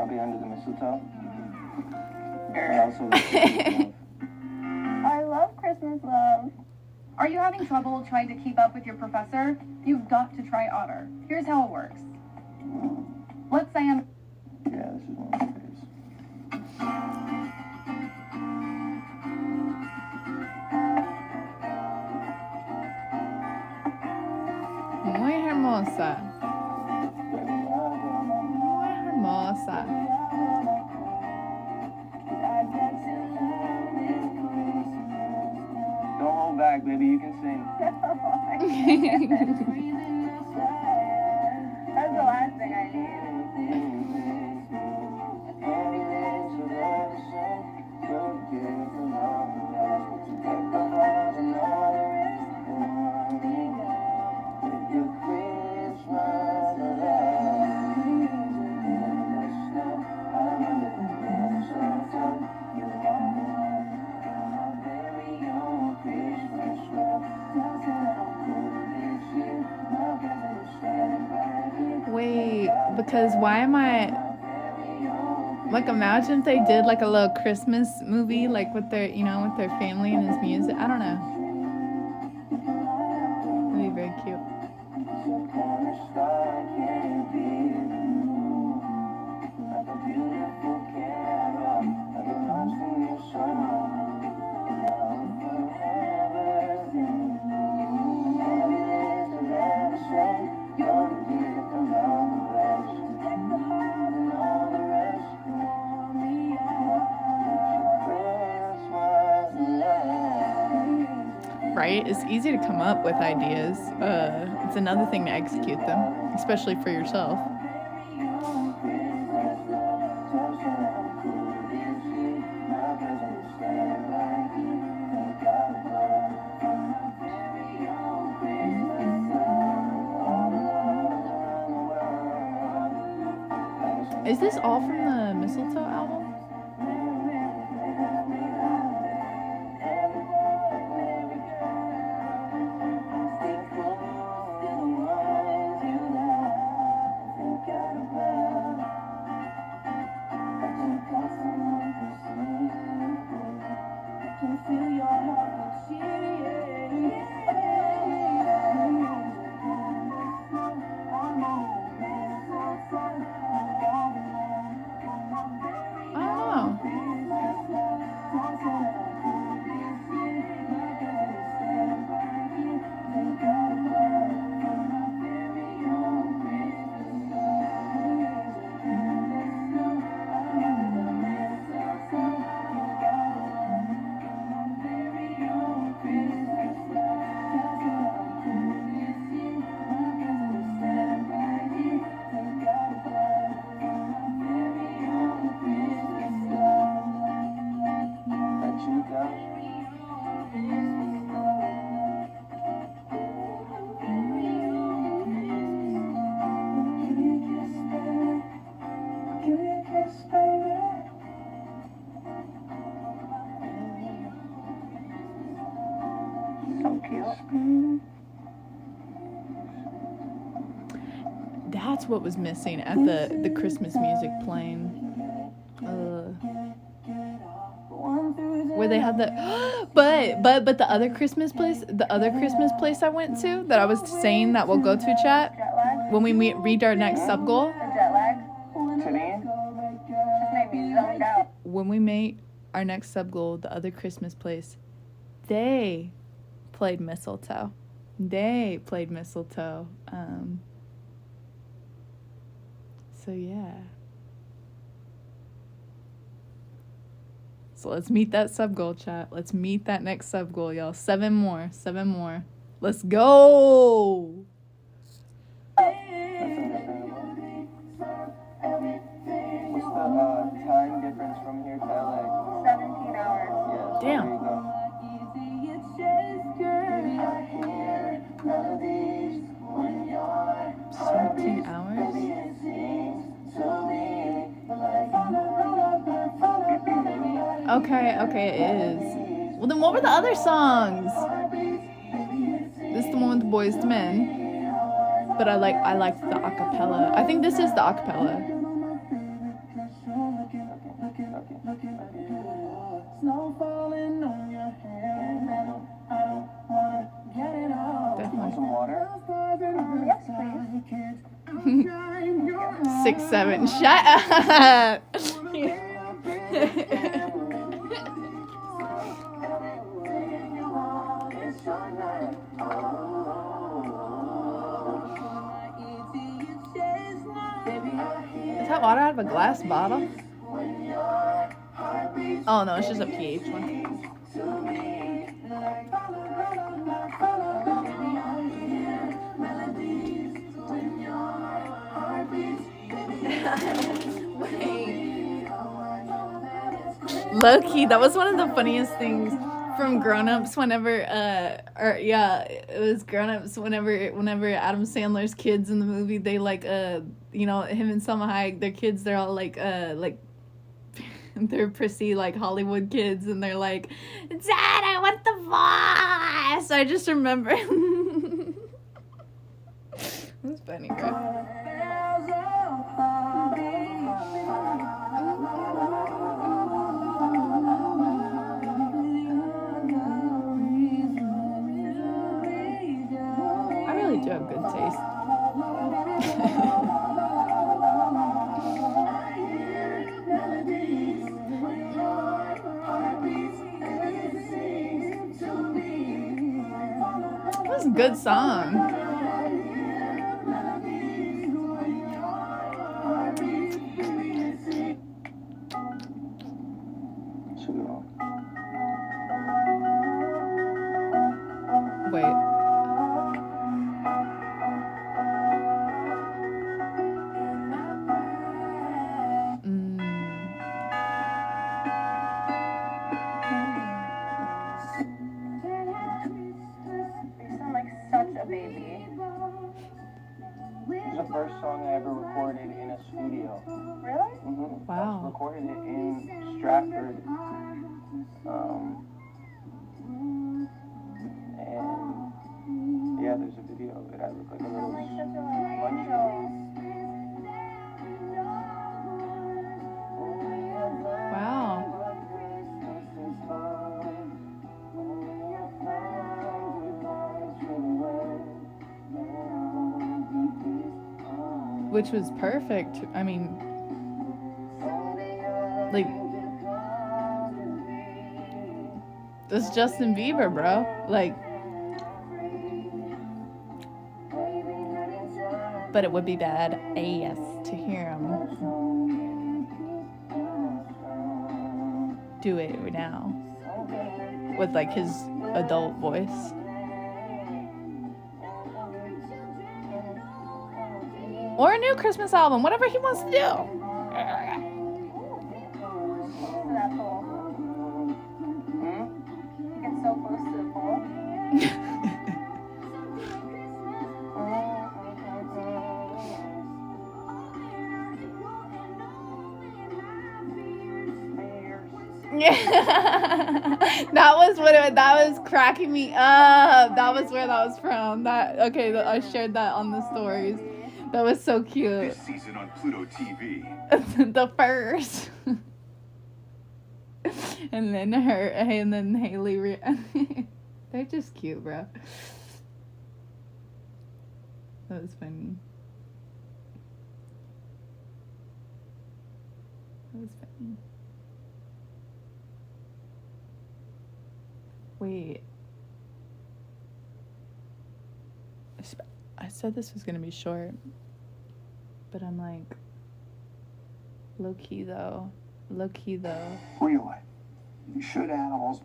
I'll be under the mistletoe. I also love Christmas love. I love Christmas love. Are you having trouble trying to keep up with your professor? You've got to try Otter. Here's how it works. Let's say I'm... Yeah, this is one of my faves. Muy hermosa. Muy hermosa. Don't hold back, baby. You can sing. That's the last thing I need. Wait, because why am I like, imagine if they did like a little Christmas movie, like with their, you know, with their family and his music. I don't know. That'd be very cute. Right? It's easy to come up with ideas. It's another thing to execute them, especially for yourself. Is this all from the Mistletoe album? That's what was missing at the Christmas music playing. Where they had the but the other Christmas place I went to that I was saying that we'll go to, chat, when we read our next sub goal. When we made our next sub goal, the other Christmas place, they played Mistletoe. So yeah. So let's meet that sub goal, chat. Let's meet that next sub goal, y'all. 7 more. Let's go. What's the time difference from here to LA? 17 hours. Yeah. Damn. There you go. 17 hours? Okay, it is. Well, then what were the other songs? This is the one with the Boys to Men. But I liked the acapella. I think this is the acapella. 6'7". Shut up. Is that water out of a glass bottle? Oh no, it's just a pH one. Low key, that was one of the funniest things from Grown Ups whenever it was Grown Ups whenever Adam Sandler's kids in the movie, they like you know, him and Selma Hayek, their kids, they're all like they're prissy like Hollywood kids, and they're like, Dad, I want the boss. I just remember that's funny, bro. Do have good taste. That was a good song. Wait. First song I ever recorded in a studio. Really? Mm-hmm. Wow. I recorded it in Stratford. And yeah, there's a video of it. I look like a little Wow. Which was perfect. I mean, like, that's Justin Bieber, bro. Like, but it would be bad ass to hear him do it now with like his adult voice. Or a new Christmas album, whatever he wants to do. Isn't that cool? You get so close to the pole. Yeah, that was cracking me up. That was where that was from. I shared that on the stories. That was so cute. This season on Pluto TV. The first. and then Haley. They're just cute, bro. That was funny. Wait. I said this was gonna be short, but I'm like, low key though. Real life. Should animals?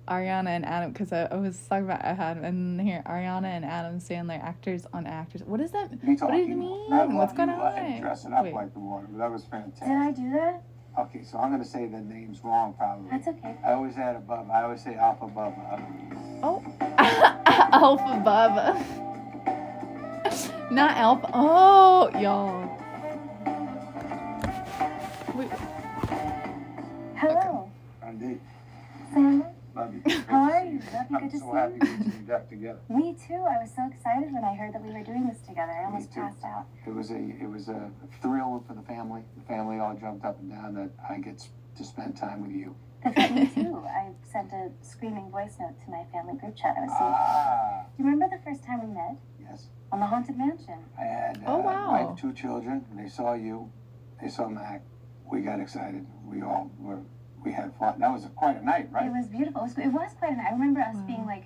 Ariana and Adam, because I was talking about and here Ariana and Adam Sandler, actors on actors. What does that? What does it mean? What's going on? Dressing up like the water. That was fantastic. Did I do that? Okay, so I'm gonna say the names wrong probably. That's okay. I always add above. I always say Alpha Bubba. Oh, Alpha Bubba. Not Alpha. Oh, y'all. Wait. Hello. Indeed. Sam. Love you. How are you? Love you. Good to see I'm so happy you. we teamed up together. Me too. I was so excited when I heard that we were doing this together. I almost passed out. It was a thrill for the family. The family all jumped up and down that I get to spend time with you. Me too. I sent a screaming voice note to my family group chat. I was so. Do you remember the first time we met? Yes. on the Haunted Mansion. I had Oh, wow. wife, 2 children. They saw you. They saw Mac. We got excited. We had fun. That was quite a night, right? It was beautiful. It was quite a night. I remember us being like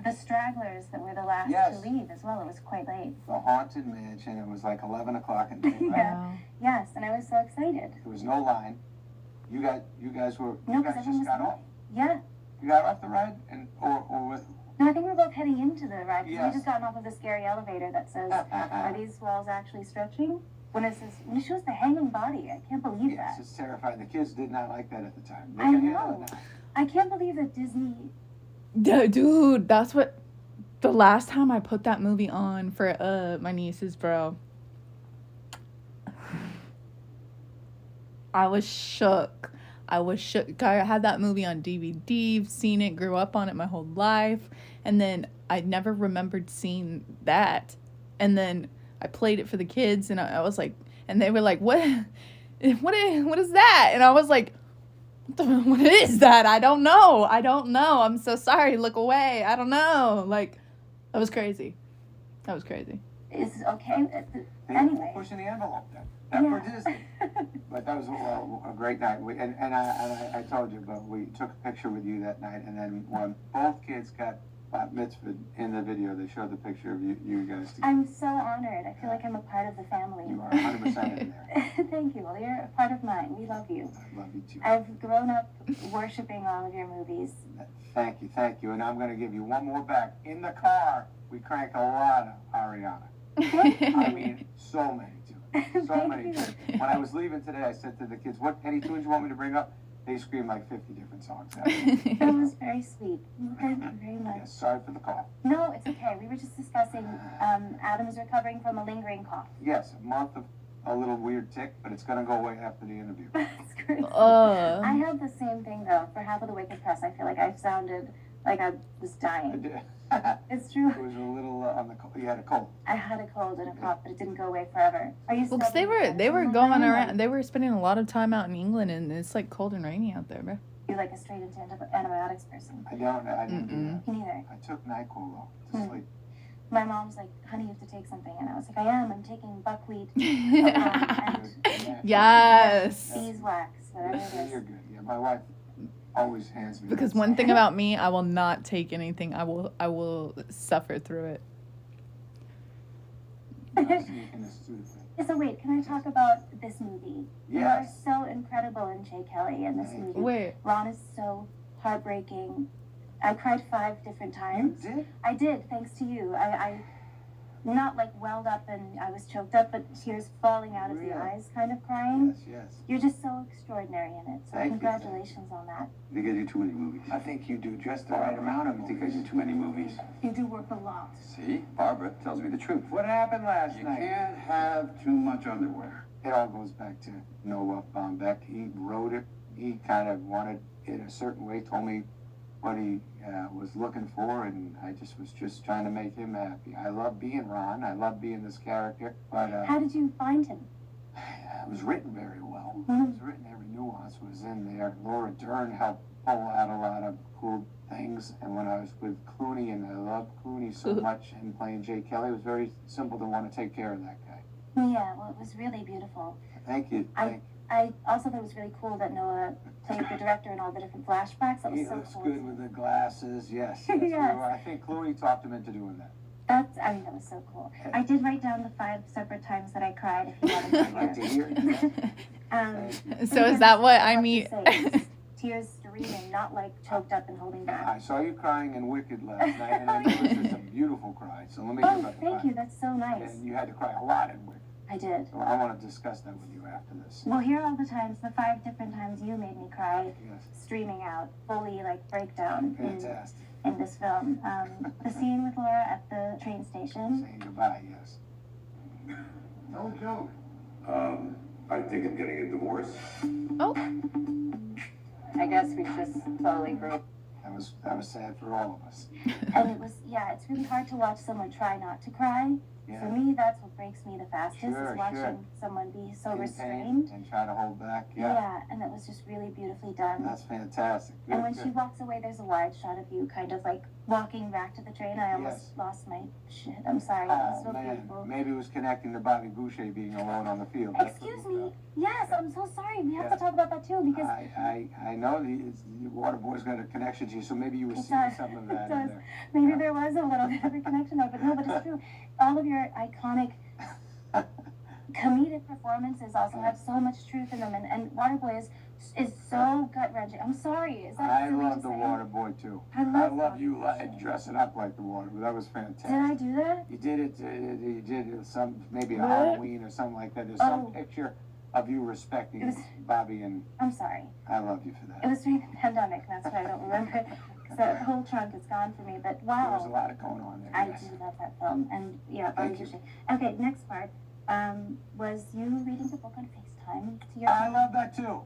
the stragglers that were the last Yes. to leave as well. It was quite late. The Haunted Mansion. It was like 11 o'clock at night, right? Yeah. Yes, and I was so excited. There was no line. You guys No, you because guys everyone just was got off. Yeah. You got off the ride, or with. No, I think we're both heading into the ride. 'Cause Yes. we just gotten off of the scary elevator that says, "Are these walls actually stretching?" When it shows the hanging body, I can't believe Yes, that. it's terrifying. The kids did not like that at the time. They I could handle know. it now. I can't believe that Disney. Dude, that's what. The last time I put that movie on for my nieces, bro, I was shook. I had that movie on DVD, seen it, grew up on it my whole life, and then I never remembered seeing that. And then I played it for the kids, and I was like, and they were like, what is that? And I was like, what is that? I don't know. I'm so sorry. Look away. I don't know. Like, that was crazy. Is okay. They Anyway. were pushing the envelope then. That for Disney. But that was a great night. I told you, but we took a picture with you that night, and then when both kids got bat mitzvah in the video, they showed the picture of you guys together. I'm so honored. I feel like I'm a part of the family. You are 100% in there. Thank you. Well, you're a part of mine. We love you. I love you too. I've grown up worshiping all of your movies. Thank you. And I'm going to give you one more back. In the car, we crank a lot of Ariana. I mean, so many tunes. So many tunes. When I was leaving today, I said to the kids, any tunes you want me to bring up? They screamed like 50 different songs. That was very sweet. Thank you very much. Yeah, sorry for the call. No, it's okay. We were just discussing Adam is recovering from a lingering cough. Yes, a month of a little weird tick, but it's going to go away after the interview. That's crazy. Uh. I had the same thing, though. For half of the Wicked Press, I feel like I sounded like I was dying. It's true. It was a little on the cold. You had a cold. I had a cold and a cough, but it didn't go away forever. Are you still? Well, 'cause they were going around. They were spending a lot of time out in England, and it's like cold and rainy out there, bro. You're like a straight into antibiotics person. I didn't do that. Me neither. I took NyQuil though to sleep. My mom's like, honey, you have to take something. And I was like, I am. I'm taking buckwheat. Yes. Beeswax, whatever it is. You're good. Yeah, my wife always hands me. Because one thing about me, I will not take anything. I will suffer through it. So wait, can I talk about this movie? Yes. You are so incredible in Jay Kelly in this movie. Wait. Ron is so heartbreaking. I cried 5 different times. You did? I did, thanks to you. I not like welled up and I was choked up, but tears falling out of the eyes kind of crying. Yes. You're just so extraordinary in it. So Thank you. congratulations on that. I think I do too many movies. I think you do just the right amount of I think I do too many movies. You do work a lot. See? Barbara tells me the truth. What happened last You night? can't have too much underwear. It all goes back to Noah Baumbach. He wrote it. He kind of wanted it a certain way, told me what he was looking for, and I was just trying to make him happy. I love being Ron. I love being this character, but How did you find him? it was written very well. It was written, every nuance was in there. Laura Dern helped pull out a lot of cool things, and when I was with Clooney, and I loved Clooney so much, and playing Jay Kelly, it was very simple to want to take care of that guy. Yeah, well, it was really beautiful. Thank you. I also thought it was really cool that Noah played the director in all the different flashbacks. That was He so looks cool. good with the glasses, yes. Yes. I think Clooney talked him into doing that. That was so cool. I did write down the 5 separate times that I cried, if you wanted to I'd like to hear it. So is that what I mean? Tears streaming, not like choked up and holding back. I saw you crying in Wicked last night, and I know this is a beautiful cry, so let me hear about the Thank cry. you. That's so nice. And you had to cry a lot in Wicked. I did. So I want to discuss that with you after this. Well, here are all the times, the 5 different times you made me cry, Yes. streaming out, fully like breakdown Fantastic. in this film. The scene with Laura at the train station. Saying goodbye, yes. No joke. I think I'm getting a divorce. Oh. I guess we just slowly grew. That was sad for all of us. And it was, it's really hard to watch someone try not to cry. Yeah. For me, that's what breaks me the fastest, Sure, is watching sure. someone be so In pain restrained. and try to hold back. Yeah, and it was just really beautifully done. That's fantastic. Good, And when good. she walks away, there's a wide shot of you kind of like walking back to the train. I almost Yes. lost my shit. I'm sorry. It was Oh so man, beautiful. maybe it was connecting to Bobby Boucher being alone on the field. That's what Excuse it was me. Yes, I'm so sorry. We have Yeah. to talk about that too because I know the Waterboy's got a connection to you, so maybe you were It seeing does. some of It that in does. there. maybe Yeah. there was a little bit of a connection there, but no, but it's true. All of your iconic comedic performances also have so much truth in them, and Waterboy is so gut wrenching. I'm sorry. Is that I silly love to the say? Waterboy too. I love you Waterboy. dressing up like the Waterboy. That was fantastic. Did I do that? You did it. You did it some maybe a What? Halloween or something like that. There's some Oh. picture of you respecting It was- Bobby, and I'm sorry. I love you for that. It was during the pandemic, and that's why I don't remember it. Because that whole trunk is gone for me. But There was a wow, lot of going on there. I yes. do love that film. And yeah, Thank Bobby you. Boucher. Okay, next part. Was you reading the book on FaceTime to your I love that too.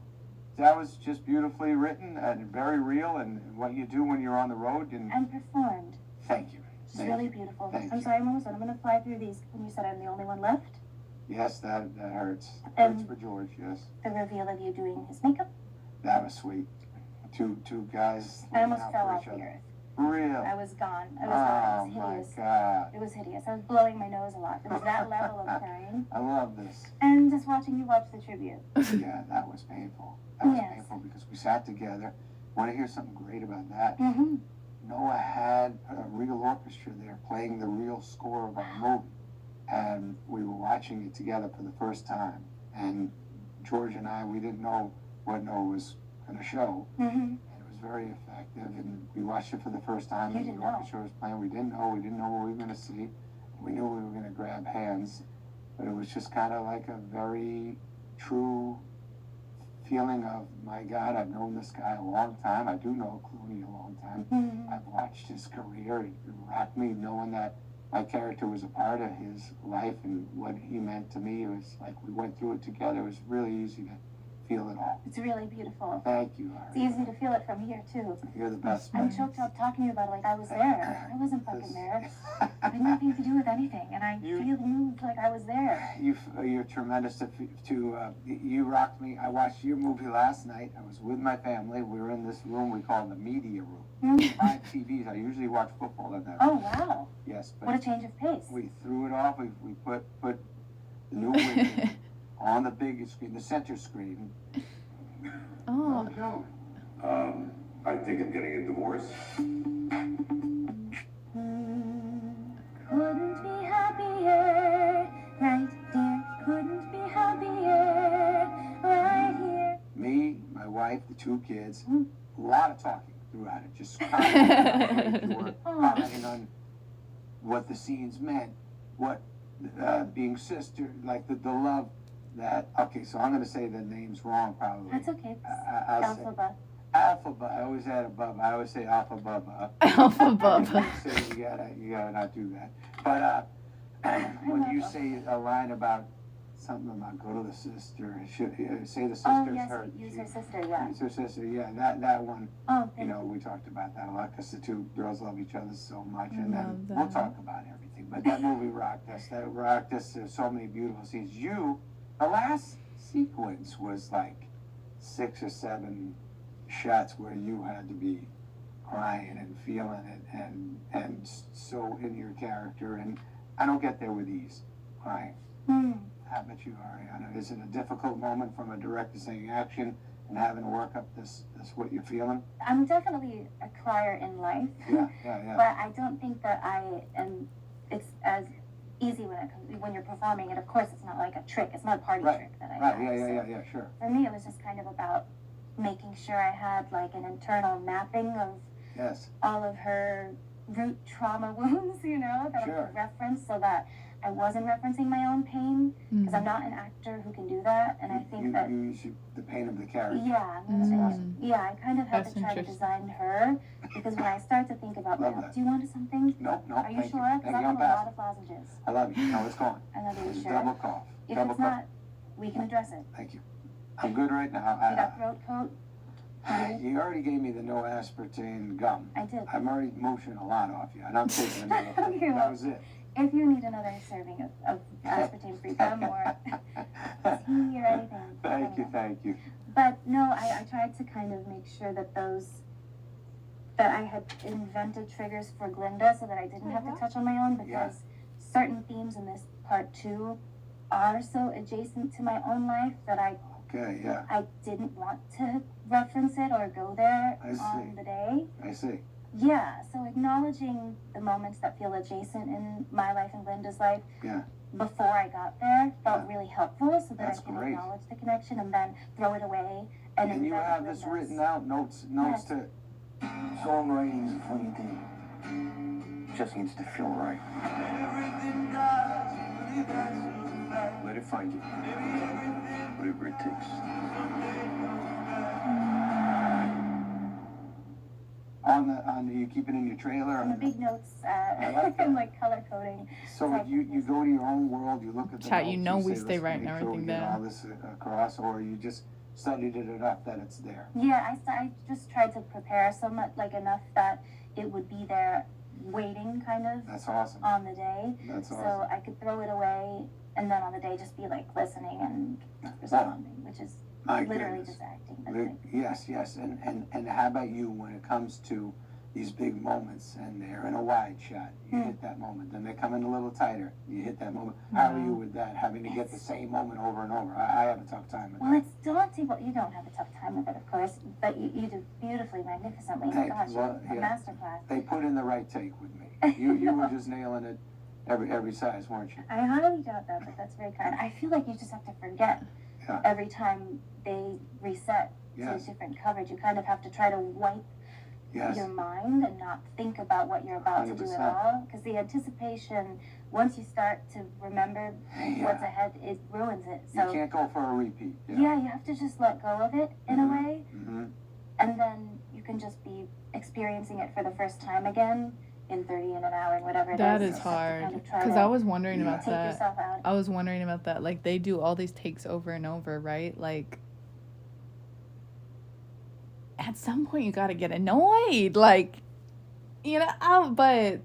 That was just beautifully written and very real, and what you do when you're on the road. And and performed? thank you. It's Thank really you. beautiful. Thank I'm you. sorry, I'm almost done. I'm going to fly through these. When you said I'm the only one left, Yes, that hurts. And- Hurts for George. Yes, the reveal of you doing his makeup, that was sweet. Two guys. I almost looking out fell for off each the other. earth. Real. I was gone. I was Oh gone. It my was hideous. God. It was hideous. I was blowing my nose a lot. It was that level of crying. I love this. And just watching you watch the tribute. Yeah, that was painful. That was Yes. painful because we sat together. Want to hear something great about that? Mm-hmm. Noah had a real orchestra there playing the real score of our movie. And we were watching it together for the first time. And George and I, we didn't know what Noah was going to show. Mm-hmm. It was very effective. And we watched it for the first time. You And didn't the orchestra was playing. We didn't know. We didn't know what we were going to see. We knew we were going to grab hands. But it was just kind of like a very true feeling of, my God, I've known this guy a long time. I do know Clooney a long time. Mm-hmm. I've watched his career. It rocked me knowing that my character was a part of his life and what he meant to me. It was like we went through it together. It was really easy to feel it all. It's really beautiful. Thank you, It's Ari. easy to feel it from here, too. You're the best. I'm choked up talking to you about it like I was there. I wasn't fucking there. I had nothing to do with anything, and I You- feel moved like I was there. You're tremendous you rocked me. I watched your movie last night. I was with my family. We were in this room we call the media room. 5 TVs. I usually watch football in that Oh, room. wow. Yes, What a but change of pace. we threw it off. We put the new movie on the big screen, the center screen. Oh. No joke. I think I'm getting a divorce. Couldn't be happier, right dear. Couldn't be happier, right here. Me, my wife, the 2 kids, a lot of talking throughout it. Just commenting on what the scenes meant, what being sister, like the love that. Okay, so I'm going to say the names wrong probably. That's okay. I'll say Alphabet. Alpha. I always add a bubba. I always say Alpha Bubba. Alpha Bubba. So you gotta not do that. But when you say a line about something about go to the sister, say the sister's Oh, yes, hurt. use her sister, yeah. Use her sister, yeah. That one. Oh, You thank know, we talked about that a lot because the 2 girls love each other so much, and Love then that. we'll talk about everything. But that movie rocked us. That rocked us. There's so many beautiful scenes. The last sequence was like 6 or 7 shots where you had to be crying and feeling it and so in your character. And I don't get there with ease, crying. How about you, Ariana? Is it a difficult moment from a director saying action and having to work up this what you're feeling? I'm definitely a crier in life. Yeah. But I don't think that it's as easy when you're performing it. Of course, it's not like a trick. It's not a party Right, trick that I Right, have. So yeah, sure. for me, it was just kind of about making sure I had like an internal mapping of Yes. all of her root trauma wounds, that Sure. I could reference so that I wasn't referencing my own pain, because I'm not an actor who can do that, and I think that, You use the pain of the character. yeah, I kind of had That's to try to interesting. design her, because when I start to think about, Love that. do you want something? No, Are you thank sure? you. Because Thank I you, have I'm a lot past. of lozenges. I love you. No, it's gone. I love you, It's sure? double cough. If Double it's cough. not, we can address it. Thank you. I'm good right now. You got throat coat? You already gave me the no aspartame gum. I did. I'm already mooching a lot off you, and I'm taking another. Okay, That was it. If you need another serving of aspartame-free gum or tea or anything. Thank you. But no, I tried to kind of make sure that that I had invented triggers for Glinda so that I didn't have to touch on my own, because certain themes in this part 2 are so adjacent to my own life that I didn't want to reference it or go there on the day. I see. Yeah, so acknowledging the moments that feel adjacent in my life and Glinda's life before I got there felt really helpful, so that I can acknowledge the connection and then throw it away. And you have this written out, notes to... Songwriting is a funny thing. Just needs to feel right. Let it find you. Whatever it takes. You keep it in your trailer? On the big notes, I'm like color coding. So you go to your own world, you look at the Chat, notes, you know we say, stay writing make everything we get down. all this across, or you just studied it enough that it's there? Yeah, I just tried to prepare so much, like enough that it would be there waiting kind of. That's awesome. On the day. That's awesome. So I could throw it away and then on the day just be like listening and responding, which is literally just acting. That's it. Yes. And how about you when it comes to these big moments and they're in a wide shot? You hit that moment. Then they come in a little tighter. You hit that moment. How are you with that? Having to get the same moment over and over. I have a tough time with that. Well, it's daunting. Well, you don't have a tough time with it, of course, but you do beautifully, magnificently. Gosh, a masterclass. They put in the right take with me. You were just nailing it every size, weren't you? I highly doubt that, but that's very kind. I feel like you just have to forget every time they reset to a different coverage. You kind of have to try to wipe your mind and not think about what you're about 100%. To do at all, because the anticipation, once you start to remember what's ahead, it ruins it. So you can't go for a repeat. You have to just let go of it in a way, and then you can just be experiencing it for the first time again in 30 in an hour and whatever it is. That is hard, because I was wondering about take that. Yourself out. I was wondering about that. Like, they do all these takes over and over, right? Like, at some point you gotta get annoyed, like, but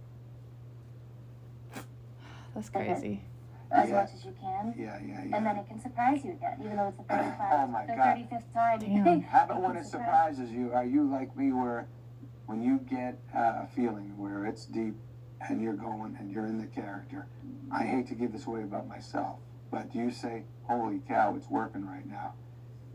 that's crazy. As much as you can. Yeah. And then it can surprise you again, even though it's the 35th time. Damn. How about when it surprises you? Are you like me where when you get a feeling where it's deep and you're going and you're in the character, I hate to give this away about myself, but do you say, holy cow, it's working right now?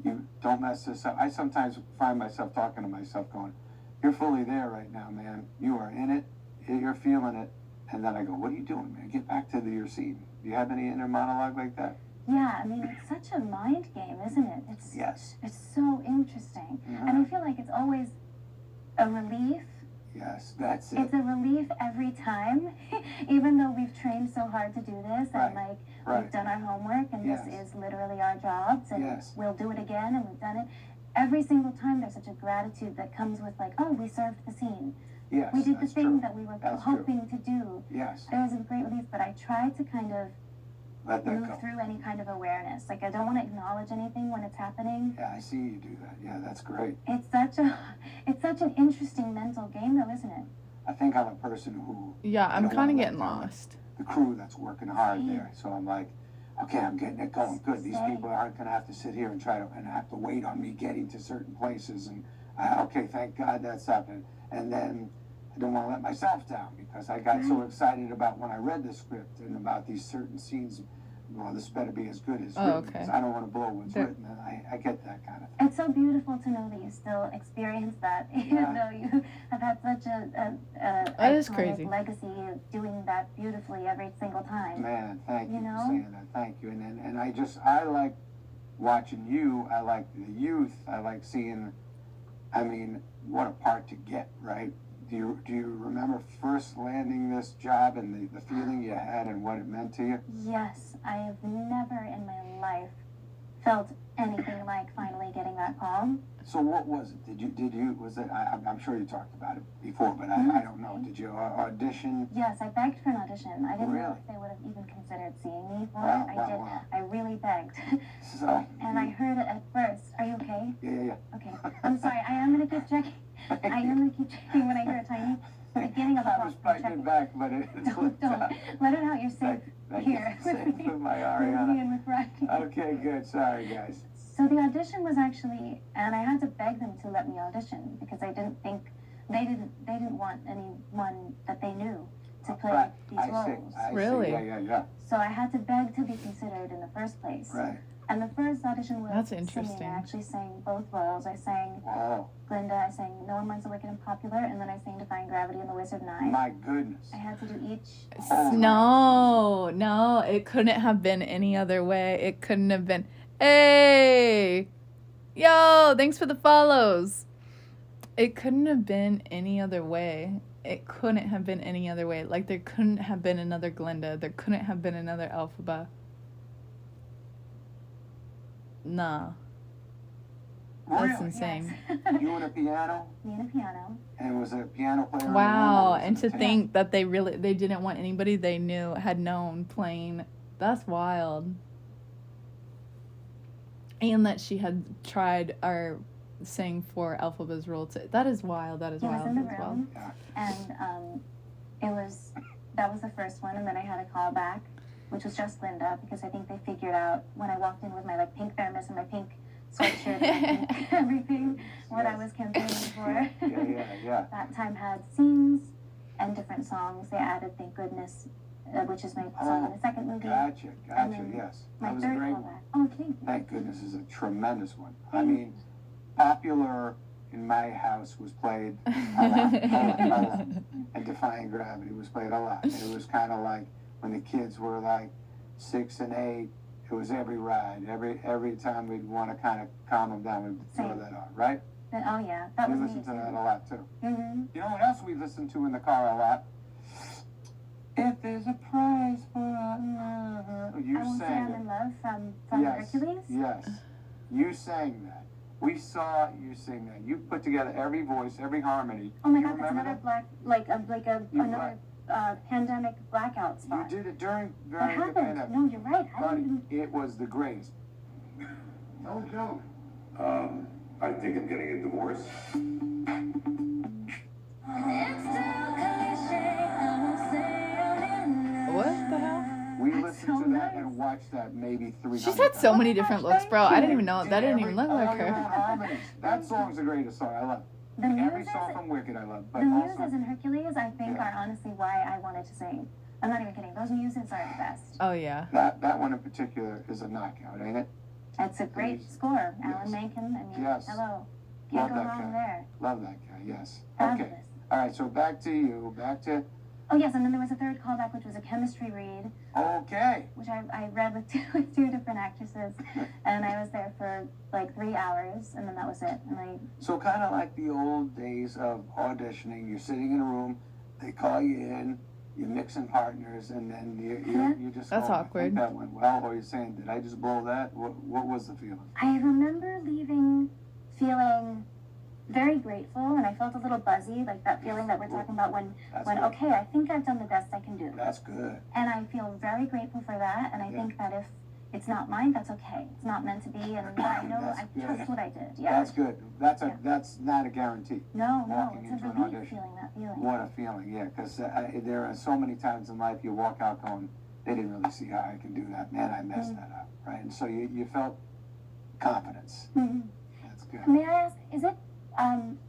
You don't mess this up. I sometimes find myself talking to myself going, you're fully there right now, man. You are in it. You're feeling it. And then I go, what are you doing, man? Get back to your seat. Do you have any inner monologue like that? Yeah, I mean, it's such a mind game, isn't it? It's so interesting. And I feel like it's always a relief. Yes, that's it. It's a relief every time, even though we've trained so hard to do this and we've done our homework and this is literally our jobs and we'll do it again and we've done it. Every single time there's such a gratitude that comes with like, oh, we served the scene. Yes, we did the thing that we were hoping to do. Yes. There was a great relief, but I try to kind of move through any kind of awareness. Like, I don't want to acknowledge anything when it's happening. Yeah, I see you do that. Yeah, that's great. It's such an interesting mental game, though, isn't it? I think I'm a person who... Yeah, I'm kind of getting lost. The crew that's working hard there. So I'm like, okay, I'm getting it going. Good. These people aren't going to have to sit here and have to wait on me getting to certain places. And, okay, thank God that's happening. And then I don't want to let myself down because I got so excited about when I read the script and about these certain scenes. Well, this better be as good as written. Okay. I don't want to blow what's written. And I get that kind of thing. It's so beautiful to know that you still experience that, even though you have had such that is crazy legacy of doing that beautifully every single time. Man, thank you for saying that. Thank you. And I like watching you. I like the youth. I like seeing, I mean, what a part to get, right? Do you remember first landing this job and the feeling you had and what it meant to you? Yes, I have never in my life felt anything like finally getting that call. So what was it? I'm sure you talked about it before, but I don't know. Did you audition? Yes, I begged for an audition. I didn't know if they would have even considered seeing me for it. I did. Wow. I really begged. And I heard it at first. Are you okay? Yeah. Okay. I'm sorry. I am going to keep checking. I am going to keep checking when I hear a tiny beginning of a I was fighting it back, but don't. Let it out. You're safe here. Safe with my Ariana. And with Rocky. Okay, good. Sorry, guys. So the audition was actually, and I had to beg them to let me audition because I didn't think they didn't want anyone that they knew to play these roles. Really? Yeah. So I had to beg to be considered in the first place. Right. And the first audition was That's singing. interesting. I actually sang both roles. I sang Glinda, I sang No One Wants the Wicked and Popular, and then I sang Defying Gravity and The Wizard and I. My goodness. I had to do each. No, it couldn't have been any other way. It couldn't have been. Hey! Yo, thanks for the follows. It couldn't have been any other way. It couldn't have been any other way. Like, there couldn't have been another Glinda. There couldn't have been another Elphaba. Nah. That's insane. Yes. You and a piano? Me and a piano. And it was a piano player in the room, Wow, or was and it to a tenor? think that they didn't want anybody they knew had known playing. That's wild. And that she had tried or sang for Elphaba's role too. That is wild. That is He was wild. in the That's wild. room, and that was the first one, and then I had a callback, which was just Glinda, because I think they figured out when I walked in with my like pink thermos and my pink sweatshirt and pink everything, what I was campaigning for. Yeah. That time had scenes and different songs. They added Thank Goodness, which is my song in the second movie. Gotcha, And then yes. My That was a third great callback. one. Oh, thank you. Thank Goodness is a tremendous one. I mean, Popular in my house was played a lot. And Defying Gravity was played a lot. It was kind of like when the kids were like 6 and 8, it was every ride. Every time we'd want to kind of calm them down, we'd throw that on, right? Oh yeah, that We was me listened to too. that a lot too. Mm-hmm. You know what else we listened to in the car a lot? If there's a prize for another. You I Won't Say sang I'm it. in Love from Yes, Hercules. yes. You sang that. We saw you sing that. You put together every voice, every harmony. Oh my You God, that's remember another that? another pandemic blackout spot. You did it during What the happened? pandemic. No, you're right. I Buddy, didn't even... it was the greatest. No joke. I think I'm getting a divorce. What the hell? We listened to that and watched that maybe 300 She's had so many different looks, bro. I didn't even know. That didn't even look like All your her. harmonies. That song's the greatest song. I love. The Every muses, song from Wicked I love. But the also, muses in Hercules, I think, Yeah. are honestly why I wanted to sing. I'm not even kidding. Those muses are the best. Oh yeah. that one in particular is a knockout, ain't it? It's a great score. Yes. Alan Menken. I mean, Yes. hello. Love Can't go that wrong guy. there. Love that guy, yes. Fabulous. Okay. All right, so back to you. Back to, Oh yes, and then there was a third callback, which was a chemistry read, okay. which I read with two different actresses, and I was there for like 3 hours, and then that was it. And So kind of like the old days of auditioning. You're sitting in a room, they call you in, you're mixing partners, and then you just That's go, I awkward. think that went well, or you're saying, did I just blow that? What was the feeling? I remember leaving feeling very grateful, and I felt a little buzzy, like that feeling that we're talking about when That's when good. okay, I think I've done the best I can do, That's good. and I feel very grateful for that. And I Yeah. think that if it's not mine, that's okay. It's not meant to be, and I know That's I good. trust what I did. Yeah. That's good. That's Yeah. that's not a guarantee. No, Walking it's a into an relief audition. feeling that feeling. What a feeling, yeah, because there are so many times in life you walk out going, they didn't really see how I can do that. Man, I messed that up, right? And so you felt confidence. Mhm. That's good. May I ask, is it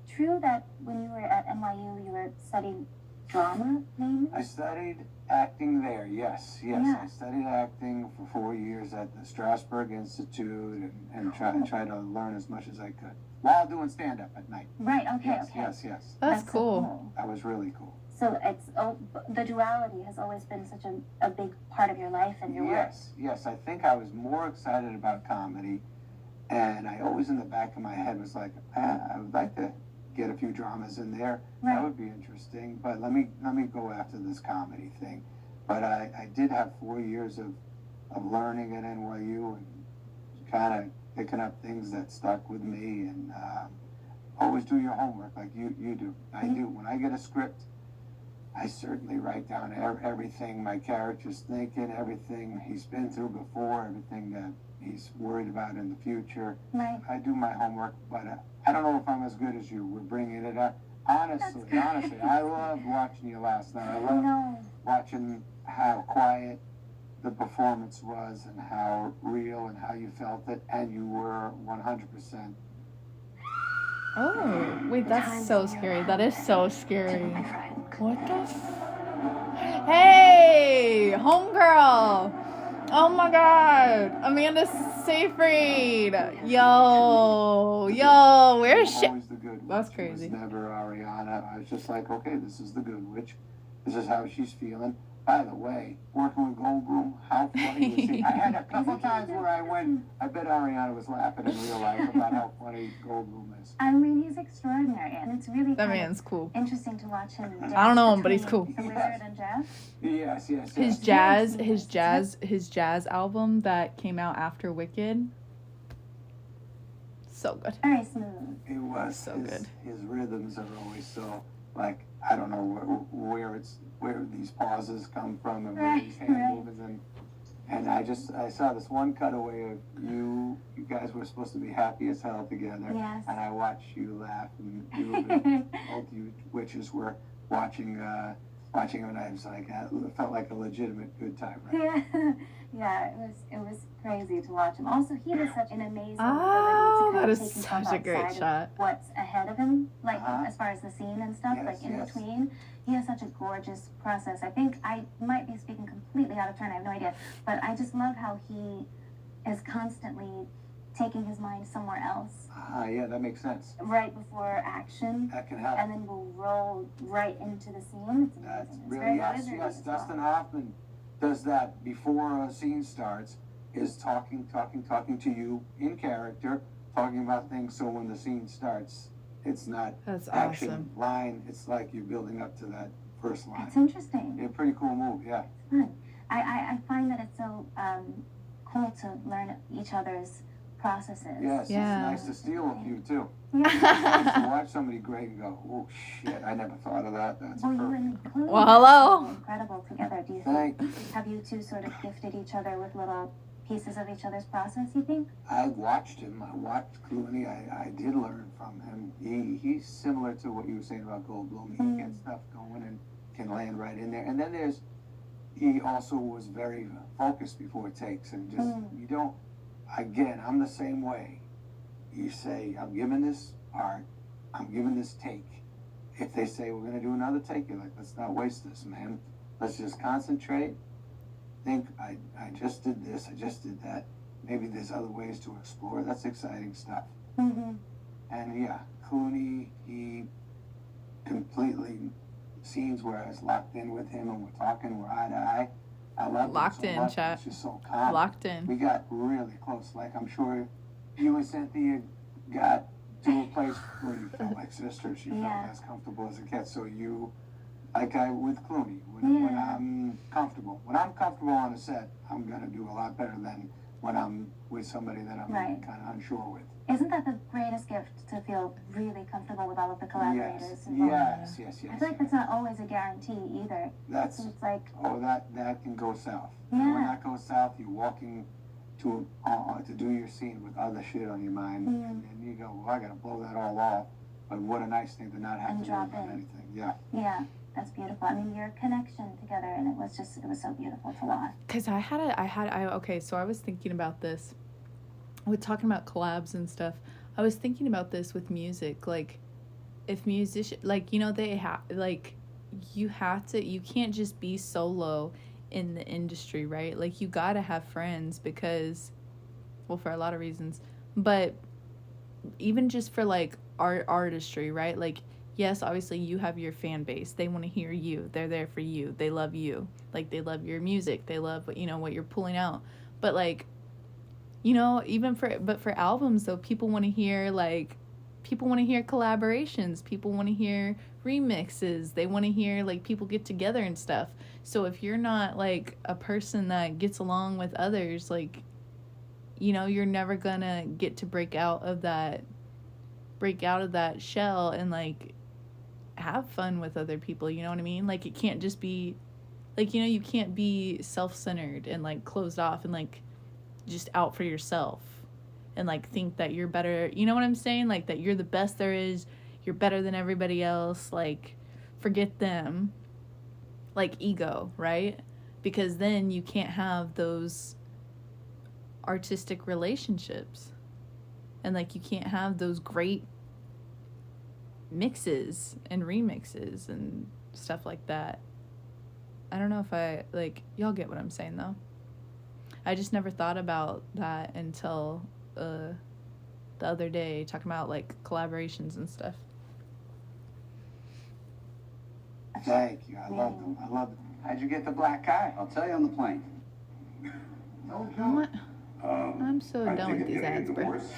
true that when you were at NYU, you were studying drama mainly? I studied acting there, yes. Yeah. I studied acting for 4 years at the Strasberg Institute and tried to learn as much as I could while doing stand-up at night. Right. Okay. Yes, okay. yes. That's so cool. That was really cool. So the duality has always been such a big part of your life and your work. Yes. I think I was more excited about comedy, and I always in the back of my head was like, I would like to get a few dramas in there. Right. That would be interesting, but let me go after this comedy thing. But I did have 4 years of learning at NYU and kind of picking up things that stuck with me, and always do your homework like you do. I do. When I get a script, I certainly write down everything my character's thinking, everything he's been through before, everything that he's worried about in the future. Right. I do my homework, but I don't know if I'm as good as you. We're bringing it up. Honestly, I loved watching you last night. I I loved know. watching how quiet the performance was and how real and how you felt it, and you were 100%. Oh, wait, that's so scary. That is so scary. What the Hey, homegirl. Oh my God. Amanda Seyfried. Yo, where's she? Always the good witch. That's crazy. It was never Ariana. I was just like, okay, this is the good witch. This is how she's feeling. By the way, working with Goldblum, how funny was he? I had a couple times where I went, I bet Ariana was laughing in real life about how funny Goldblum is. I mean, he's extraordinary, and it's really That man's cool. interesting to watch him. I don't know him, but he's cool. The Wizard and Jeff. Yes. His jazz album that came out after Wicked. So good. Very smooth. It was so good. His rhythms are always so, like, I don't know where these pauses come from and where these hand movements and I saw this one cutaway of you guys were supposed to be happy as hell together. Yes. And I watched you laugh, and both you witches were watching him, and I was like, it felt like a legitimate good time, right? Yeah, it was crazy to watch him. Also, he has such an amazing Oh, ability to that is take himself such a great outside shot. of what's ahead of him, like as far as the scene and stuff, Yes, like in yes. between. He has such a gorgeous process. I think I might be speaking completely out of turn. I have no idea, but I just love how he is constantly taking his mind somewhere else Yeah, that makes sense. right before action, That can help. and then we'll roll right into the scene. It's amazing. That's It's really, very yes, wizardry yes. as well. Dustin Hoffman does that before a scene starts, is talking to you in character, talking about things, so when the scene starts, it's not That's action awesome. line, it's like you're building up to that first line. It's interesting. Yeah, pretty cool move, yeah. Fun. I find that it's so cool to learn each other's processes. Yes, Yeah. it's nice to steal a few too. Yeah. It's nice to watch somebody great and go, oh shit, I never thought of that, that's Well, you perfect. and Chloe Well, are hello. so incredible together. Do you Thank think? Have you two sort of gifted each other with little pieces of each other's process, you think? I watched him. I watched Clooney. I did learn from him. He's similar to what you were saying about Goldblum. He gets stuff going and can land right in there. And then he also was very focused before takes, and just you don't. Again, I'm the same way. You say, I'm giving this part, I'm giving this take. If they say we're gonna do another take, you're like, let's not waste this, man. Let's just concentrate. Think I just did this, I just did that. Maybe there's other ways to explore. That's exciting stuff. Mm-hmm. And yeah, Clooney, he completely scenes where I was locked in with him and we're talking, we're eye to eye. I love Locked him so in, much. chat. It's just so calm. Locked in. We got really close. Like I'm sure you and Cynthia got to a place where you felt like sisters. You Yeah. felt as comfortable as it gets. So you, like I with Clooney, when I'm comfortable. When I'm comfortable on a set, I'm gonna do a lot better than when I'm with somebody that I'm Right. kind of unsure with. Isn't that the greatest gift, to feel really comfortable with all of the collaborators Yes, involved? yes. I feel like that's not always a guarantee either. That's So it's like, that can go south. Yeah. And when that goes south, you're walking to do your scene with other shit on your mind, and you go, well, I gotta blow that all off. But what a nice thing to not have And to worry drop about in. anything. Yeah. yeah, that's beautiful. I mean, your connection together, and it was so beautiful to watch. Cause okay, so I was thinking about this. We're talking about collabs and stuff. I was thinking about this with music, like, if musician, like, you know, they have, like, you can't just be solo in the industry, right? Like, you gotta have friends because, well, for a lot of reasons, but even just for, like, artistry, right? Like, yes, obviously you have your fan base. They want to hear you. They're there for you. They love you. Like, they love your music. They love what, you know, what you're pulling out. But, like, you know, for albums though, people want to hear collaborations. People want to hear remixes. They want to hear, like, people get together and stuff. So if you're not, like, a person that gets along with others, like, you know, you're never gonna get to break out of that shell and, like, have fun with other people. You know what I mean? Like, it can't just be, like, you know, you can't be self-centered and, like, closed off and, like, just out for yourself and, like, think that you're better. You know what I'm saying? Like, that you're the best there is. You're better than everybody else. Like, forget them. Like, ego, right? because then you can't have those artistic relationships, and like you can't have those great mixes and remixes and stuff like that. I don't know if I, like, y'all get what I'm saying though. I just never thought about that until the other day, talking about like collaborations and stuff. Thank you. I love them. I love them. How'd you get the black eye? I'll tell you on the plane. No You know what? Um, I'm so I done think with these I'm getting a ads, bro. divorce.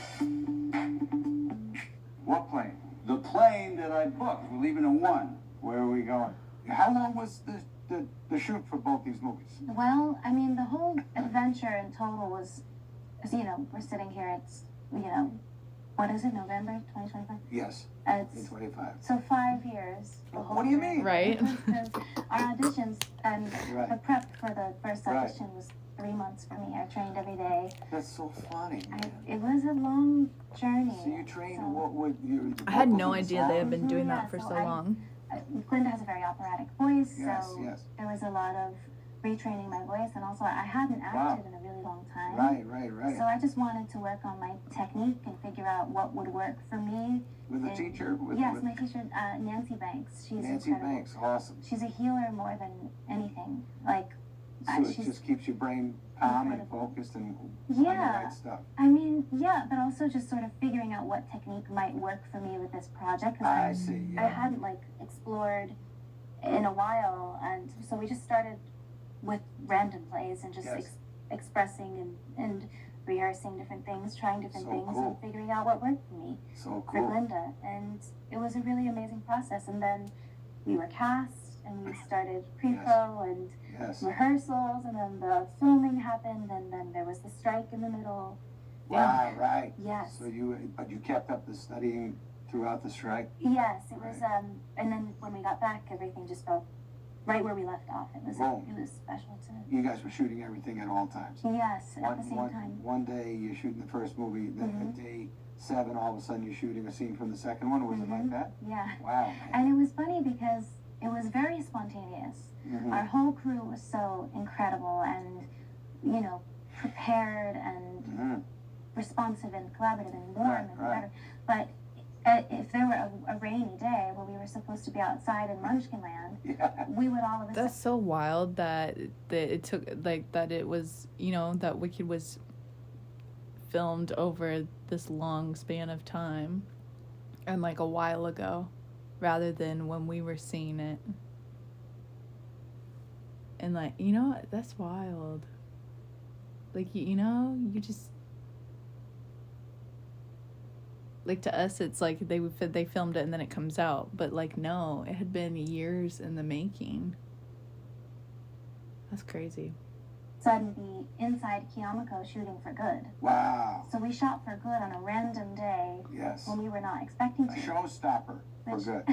What plane? The plane that I booked, we're leaving at 1. Where are we going? How long was the shoot for both these movies? Well, I mean, the whole adventure in total was, you know, we're sitting here, it's, you know, what is it, November 2025? Yes, It's 25. so 5 years. the whole What do you thing. mean? Right. Because our auditions and Right. the prep for the first Right. audition was 3 months for me. I trained every day. That's so funny. It was a long journey. So you trained So- what would you? I had vocals no and idea they had songs? been doing Yeah, that for so so I- long. Glinda has a very operatic voice, Yes, so yes. there was a lot of retraining my voice, and also I hadn't acted in a really long time. Right. So I just wanted to work on my technique and figure out what would work for me. With a And- teacher? Yes, with my teacher, Nancy Banks. She's Nancy incredible. Banks, awesome. She's a healer more than anything. Like, So it she's just keeps your brain calm and incredible. focused and on the Yeah. right stuff. I mean, yeah, but also just sort of figuring out what technique might work for me with this project. 'Cause I see, I yeah. hadn't like explored in a while, and so we just started with random plays and just Yes. expressing and rehearsing different things, trying different So things, cool. and figuring out what worked for me So for cool. Glinda. And it was a really amazing process. And then we were cast, and we started pre-pro and Yes. rehearsals, and then the filming happened, and then there was the strike in the middle. Wow, right. Yes. So but you kept up the studying throughout the strike? Yes, it was, and then when we got back, everything just felt right where we left off. It was Boom. special to, You guys were shooting everything at all times? yes, at the same time. One day you're shooting the first movie, then at day 7, all of a sudden you're shooting a scene from the second one. Was it like that? Yeah. Wow. And it was funny because it was very spontaneous. Mhm. Our whole crew was so incredible and, you know, prepared and Mhm. responsive and collaborative and warm Right, and right. whatever. But if there were a rainy day where we were supposed to be outside in Munchkinland, Yeah. we would all of a That's so wild that it took, like, that it was, you know, that Wicked was filmed over this long span of time and like a while ago rather than when we were seeing it. And like, you know, that's wild. Like, you know, you just, like, to us it's like they filmed it and then it comes out, but like, no, it had been years in the making. That's crazy. sudden be inside Kiyomiko shooting for good. Wow. So we shot for good on a random day Yes. when we were not expecting A to. showstopper for Which- good.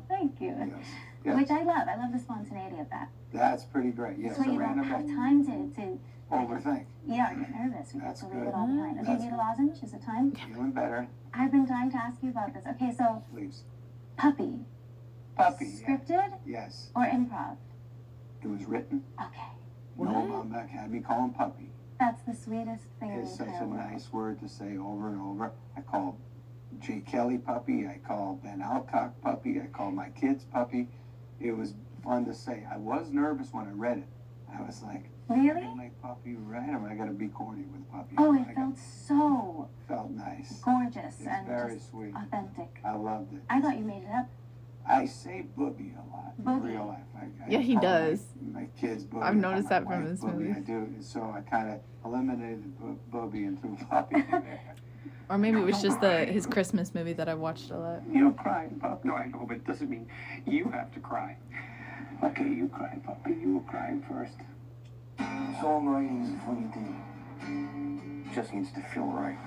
Thank you. Yes. Yes. Which I love. I love the spontaneity of that. That's pretty great. Yes, so a you don't random have day. time to Overthink. yeah, get nervous. We That's have to leave good. it all behind. Okay, That's need a lozenge? Is it time? Feeling better, I've been dying to ask you about this. Okay, so please. Puppy. Puppy. Yeah. Scripted Yes. or improv? It was written. Okay. Noel Baumbach had me call him Puppy. That's the sweetest thing in It's the such entire a world. nice word to say over and over. I call Jay Kelly Puppy. I call Ben Alcock Puppy. I call my kids Puppy. It was fun to say. I was nervous when I read it. I was like, Really? am I make Puppy right? Am I going to be corny with Puppy? Oh, it I felt so felt nice. gorgeous It's and very just sweet. authentic. I loved it. I thought you made it up. I say Booby a lot in Booby. real life. I Yeah, he call does. My kids Booby. I've I noticed call that my from wife his Booby. movies. I do. So I kind of eliminated Booby and threw Puppy in there. Or maybe it was just his Christmas movie that I watched a lot. You're crying, Pup. No, I know, but it doesn't mean you have to cry. Okay, you cry, Puppy. You were crying first. Songwriting is a funny thing. It just needs to feel right.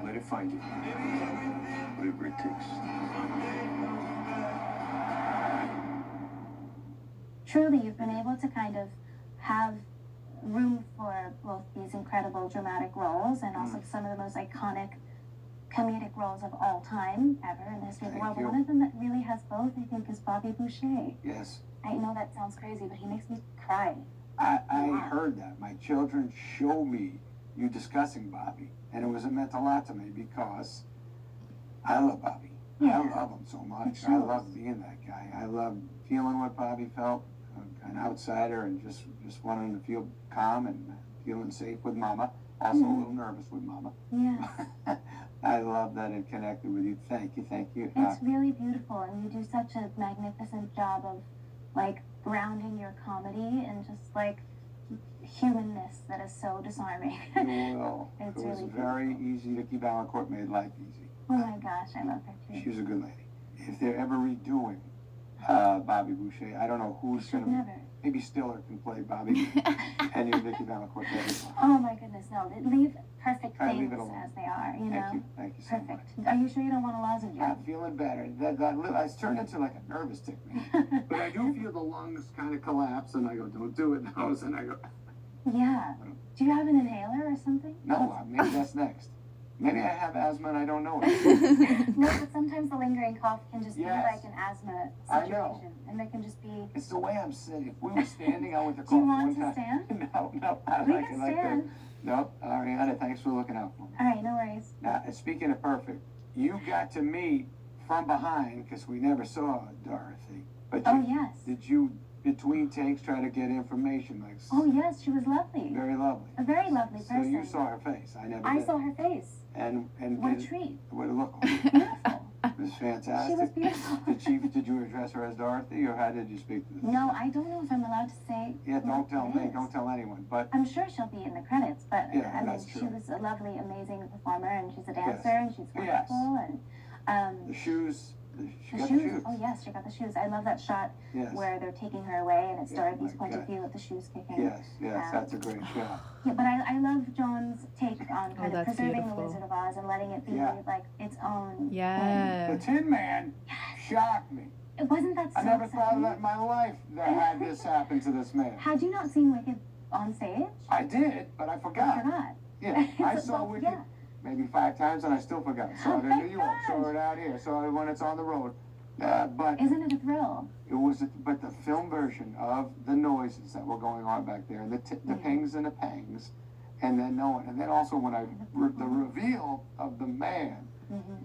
Let it find you. Whatever it takes. Truly, you've been able to kind of have room for both these incredible dramatic roles and also some of the most iconic comedic roles of all time ever in the history of the Thank world. But you. one of them that really has both, I think, is Bobby Boucher. Yes. I know that sounds crazy, but he makes me cry. I heard that. My children show me you discussing Bobby, and it meant a lot to me because I love Bobby. Yeah. I love him so much. Sure. I love being that guy. I love feeling what Bobby felt, an outsider, and just wanting to feel calm and feeling safe with Mama. Also a little nervous with Mama. Yes. I love that it connected with you. Thank you. It's really beautiful, and you do such a magnificent job of, like, grounding your comedy and just, like, humanness that is so disarming. You will. It's It was really very easy. Vicki Valancourt made life easy. Oh my gosh, I love her too. She was a good lady. If they're ever redoing Bobby Boucher, I don't know who's Should gonna. never. Maybe Stiller can play Bobby, and you Vicki Valancourt. Oh my goodness, no. Leave perfect I things leave it alone. as they are, you know? Thank you so Perfect. much. Are you sure you don't want a lozenge? I'm feeling better. I turned into like a nervous tick, but I do feel the lungs kind of collapse, and I go, "Don't do it, nose," and I go, Yeah. Do you have an inhaler or something? "No, maybe that's next. Maybe I have asthma and I don't know it." No, but sometimes the lingering cough can just Yes. be like an asthma I situation. know. And it can just be... It's the way I'm sitting. If we were standing, I went to Do cough you want one to time. stand? No, I We like can it like that. stand. No, Ariana, thanks for looking out for me. All right, no worries. Now, speaking of perfect, you got to meet from behind because we never saw Dorothy. But Oh, yes. did you, between takes, try to get information? Like, Oh, yes, she was lovely. very lovely. A very lovely So person. you saw her face. I never I did. saw her face. And What a did, treat. what it looked like. Beautiful. It was fantastic. She was beautiful. Did you address her as Dorothy, or how did you speak to her? No, I don't know if I'm allowed to say. Yeah, don't tell what me. it is. Don't tell anyone. But I'm sure she'll be in the credits, but Yeah, I mean, that's she true. was a lovely, amazing performer, and she's a dancer, Yes. and she's Yes. wonderful, and the shoes, she the got shoes. the shoes. Oh yes, she got the shoes. I love that shot Yes. where they're taking her away, and it's Yeah, Dorothy's my point God. of view with the shoes kicking. Yes, that's a great shot. Yeah, but I love John's take on kind of that's preserving beautiful. the Wizard of Oz and letting it be Yeah. like its own. Yeah. The Tin Man shocked me. It wasn't that so I never thought of exciting? that in my life that had this happen to this man. Had you not seen Wicked on stage? I did, but I forgot. I forgot. Yeah, I It's saw about- Wicked yeah. maybe 5 times and I still forgot. Saw it in my New York, saw gosh. it out here, saw it when it's on the road. But Isn't it a thrill? it was, but the film version of the noises that were going on back there, the pings and the pangs, and then knowing, and then also when the reveal of the man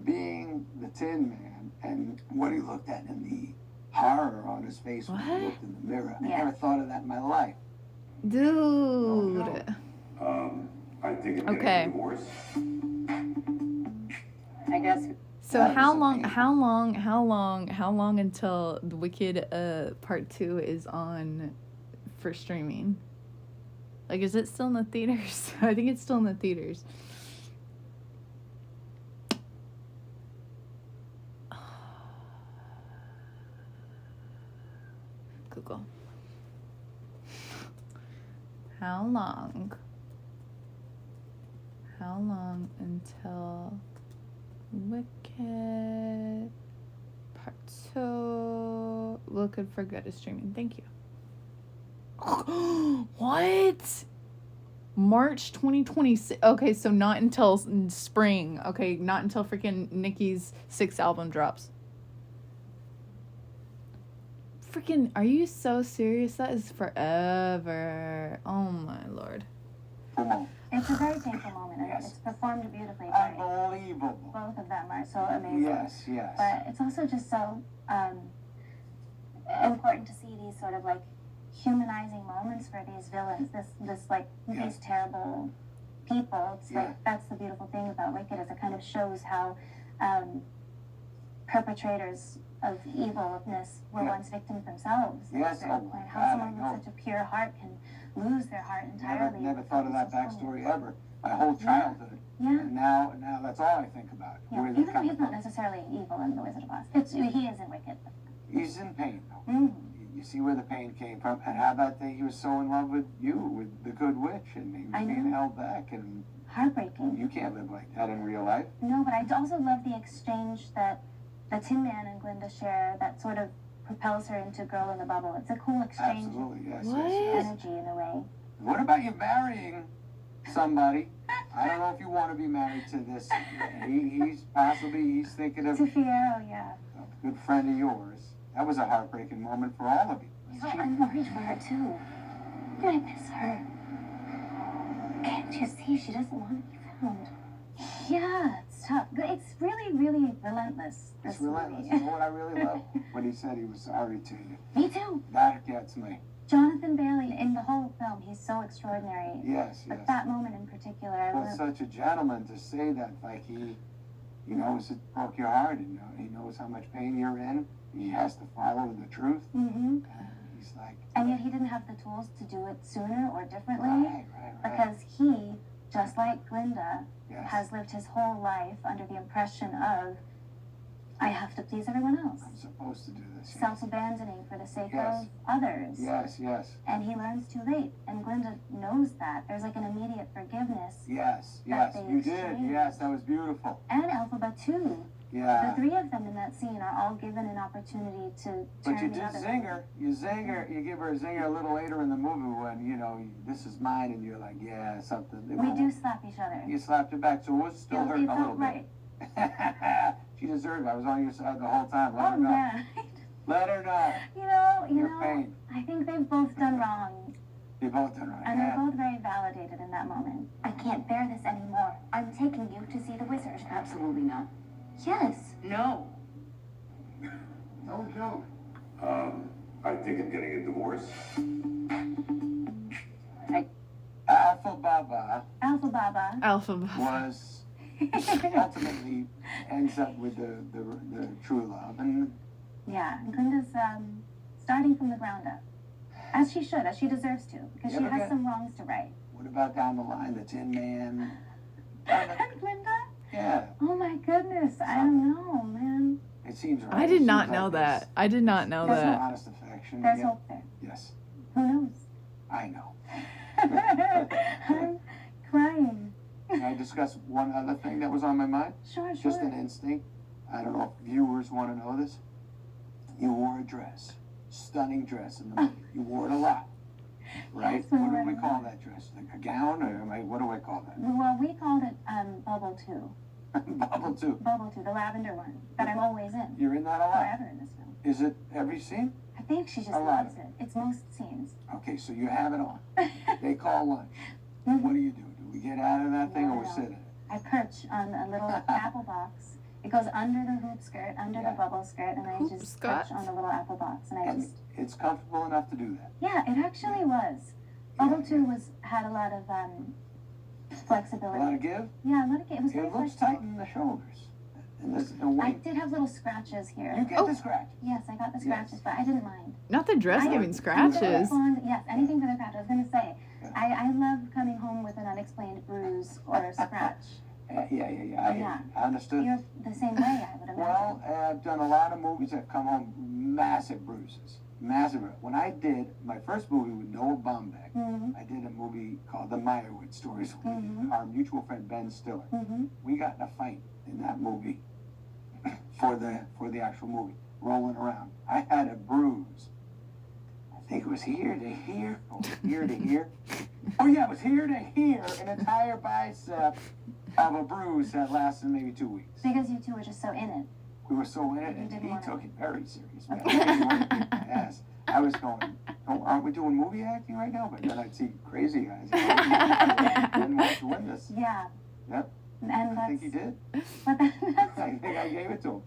being the Tin Man and what he looked at and the horror on his face when What? he looked in the mirror. I Yeah. never thought of that in my life. Dude. I think I'm Okay. getting divorced. I guess So That how was long, amazing. how long until the Wicked part 2 is on for streaming? Like, is it still in the theaters? I think it's still in the theaters. Google. How long? How long until Wicked Part 2 Wicked for Good is streaming? Thank you. What? March 2026. Okay, so not until spring. Okay, not until freaking Nicki's 6th album drops. Freaking, are you so serious? That is forever. Oh my lord. It's a very painful moment, and Yes. it's performed beautifully by Unbelievable. both of them are so amazing. Yes. But it's also just so important to see these sort of like humanizing moments for these villains. This like Yeah. these terrible people. It's Yeah. like that's the beautiful thing about Wicked is it kind of shows how perpetrators of evilness were Yeah. once victims themselves. At Yes, a certain oh point. my How God, someone I know. with such a pure heart can lose their heart entirely. Never thought of that backstory ever. My whole Yeah. childhood. Yeah. And now that's all I think about. Yeah, Where they even though come he's not from. necessarily evil in The Wizard of Oz. He is in Wicked. He's in pain though. Mm. You see where the pain came from, and how that day he was so in love with you, with the good witch, and he was I being know. held back, and Heartbreaking. you can't live like that in real life. No, but I also love the exchange that the Tin Man and Glinda share that sort of propels her into Girl in the Bubble. It's a cool exchange Absolutely, yes, What? yes, of yes. energy in a way. What about you marrying somebody? I don't know if you want to be married to this. He's thinking of To Fierro, yeah. a good friend of yours. That was a heartbreaking moment for all of you. I'm worried for her too. I miss her. Can't you see she doesn't want to be found? Yeah, it's tough. It's really, really relentless. It's relentless. You know what I really love? When he said he was sorry to you. Me too. That gets me. Jonathan Bailey, in the whole film, he's so extraordinary. Yes, yes. But that moment in particular, I Well, love. such a gentleman to say that, like he knows it broke your heart, and he knows how much pain you're in. He has to follow the truth. Mm-hmm. He's like, And yet he didn't have the tools to do it sooner or differently. right. Because he, just like Glinda, Yes. has lived his whole life under the impression of, I have to please everyone else. I'm supposed to do this. Yes. Self-abandoning for the sake Yes. of others. Yes, yes. And he learns too late. And Glinda knows that. There's like an immediate forgiveness. Yes, That yes. they You did. exchange. Yes, that was beautiful. And Elphaba too. Yeah. The three of them in that scene are all given an opportunity to But you turn did the other zing her. You give her a zinger a little later in the movie when, this is mine, and you're like, yeah, something. We do slap each other. You slapped her back, so it was still hurting It a little felt right. bit. She deserved it. I was on your side the whole time. Let Oh her know. man. Let her know. You Your know, pain. I think they've both done wrong. You both done right. And Yeah. they're both very validated in that moment. I can't bear this anymore. I'm taking you to see the wizard. Absolutely not. Yes. No. No joke. I think I'm getting a divorce. Elphaba Elphaba was ultimately ends up with the true love, and Yeah, and Glinda's starting from the ground up. As she should, as she deserves to, because Yeah, she but has that- some wrongs to right. what about down the line, the Tin Man? And Glinda? Yeah, Oh my goodness, I don't know, man. it seems right. I It did seems not like know this- that. I did not know There's no that. honest affection. There's Yeah. hope there. Yes, Who knows? I know. I'm crying. Can I discuss one other thing that was on my mind? Sure. Just an instinct. I don't know if viewers want to know this. You wore a dress. Stunning dress in the movie. You wore it a lot. Right? Yes, I What wore do we it a call lot. that dress? Like a gown? Or what do I call that? Well, we called it Bubble 2. Bubble too. Bubble 2, the lavender one that I'm always in. You're in that a lot. Forever in this film. Is it every scene? I think she just A lot. loves it. It's most scenes. Okay, so you have it on. They call lunch. What do? Do we get out of that thing or we No. sit in it? I perch on a little apple box. It goes under the hoop skirt, under the bubble skirt, and I Hoop just skirt? perch on the little apple box. And I And just, it's comfortable enough to do that. yeah, it actually was. Bubble 2 had a lot of A flexibility. lot of give. Yeah, a lot of it was very It looks flexible. tight in the shoulders. And there's a I weight. did have little scratches here. You get the scratch. Yes, I got the scratches, but I didn't mind. Not the dress I- giving scratches. Yes, anything for the scratch. I was gonna say, I love coming home with an unexplained bruise or a scratch. Yeah. I understood. You're the same way, I would imagine. Well, I've done a lot of movies that come home massive bruises. Massive. When I did my first movie with Noah Baumbach, Mhm. I did a movie called The Meyerowitz Stories with Mhm. our mutual friend Ben Stiller. Mhm. We got in a fight in that movie for the actual movie, rolling around. I had a bruise. I think it was here to here, or here to here. Oh yeah, it was here to here, an entire bicep of a bruise that lasted maybe 2 weeks. Because you two were just so in it. We were so in it, You and didn't he want took it very serious. Man. Yes, I was going, oh, aren't we doing movie acting right now? But then I'd see crazy eyes. Didn't want to win this. Yeah. Yep. And I think he did. But that's I think I gave it to him.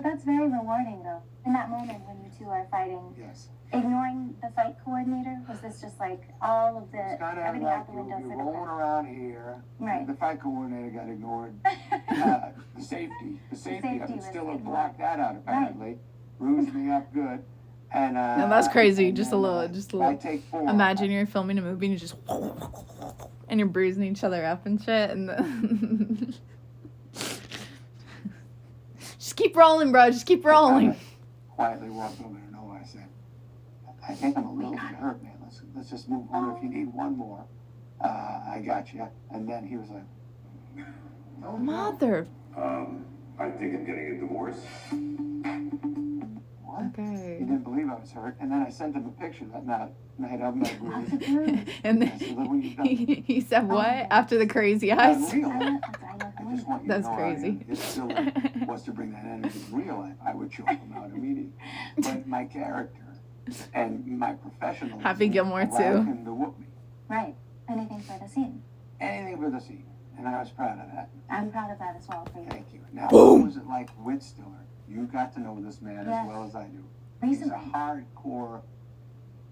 that's very rewarding though. In that moment when you two are fighting, Yes. ignoring the fight coordinator, was this just like all of the It's kind of everything like out the window you're for the rolling fight? around here. Right. The fight coordinator got ignored. The safety safety of it was still ignored. blocked that out apparently. Bruised me up good. And No, that's crazy. and Just a then, little, I take 4. Imagine you're filming a movie and you just, and you're bruising each other up and shit, and then just keep rolling, bro. Just keep rolling. Quietly walked over to Noah. I said, I think I'm a little bit hurt, man. Let's just move on. If you need one more, I got you. And then he was like, Mother. I think I'm getting a divorce. what? Okay. He didn't believe I was hurt. And then I sent him a picture that night of my bruise. And then I said, look what you've done. he said what after the crazy eyes? Real. I just want you That's to know crazy. If Stiller was to bring that energy in real life, I would choke him out immediately. But my character And my professional Happy Gilmore allowed too. him to whoop me. Right. Anything for the scene. Anything for the scene. And I was proud of that. I'm proud of that as well for you. Thank you. Now, Boom. what was it like with Stiller? You got to know this man Yes. as well as I do. Recently. He's a hardcore,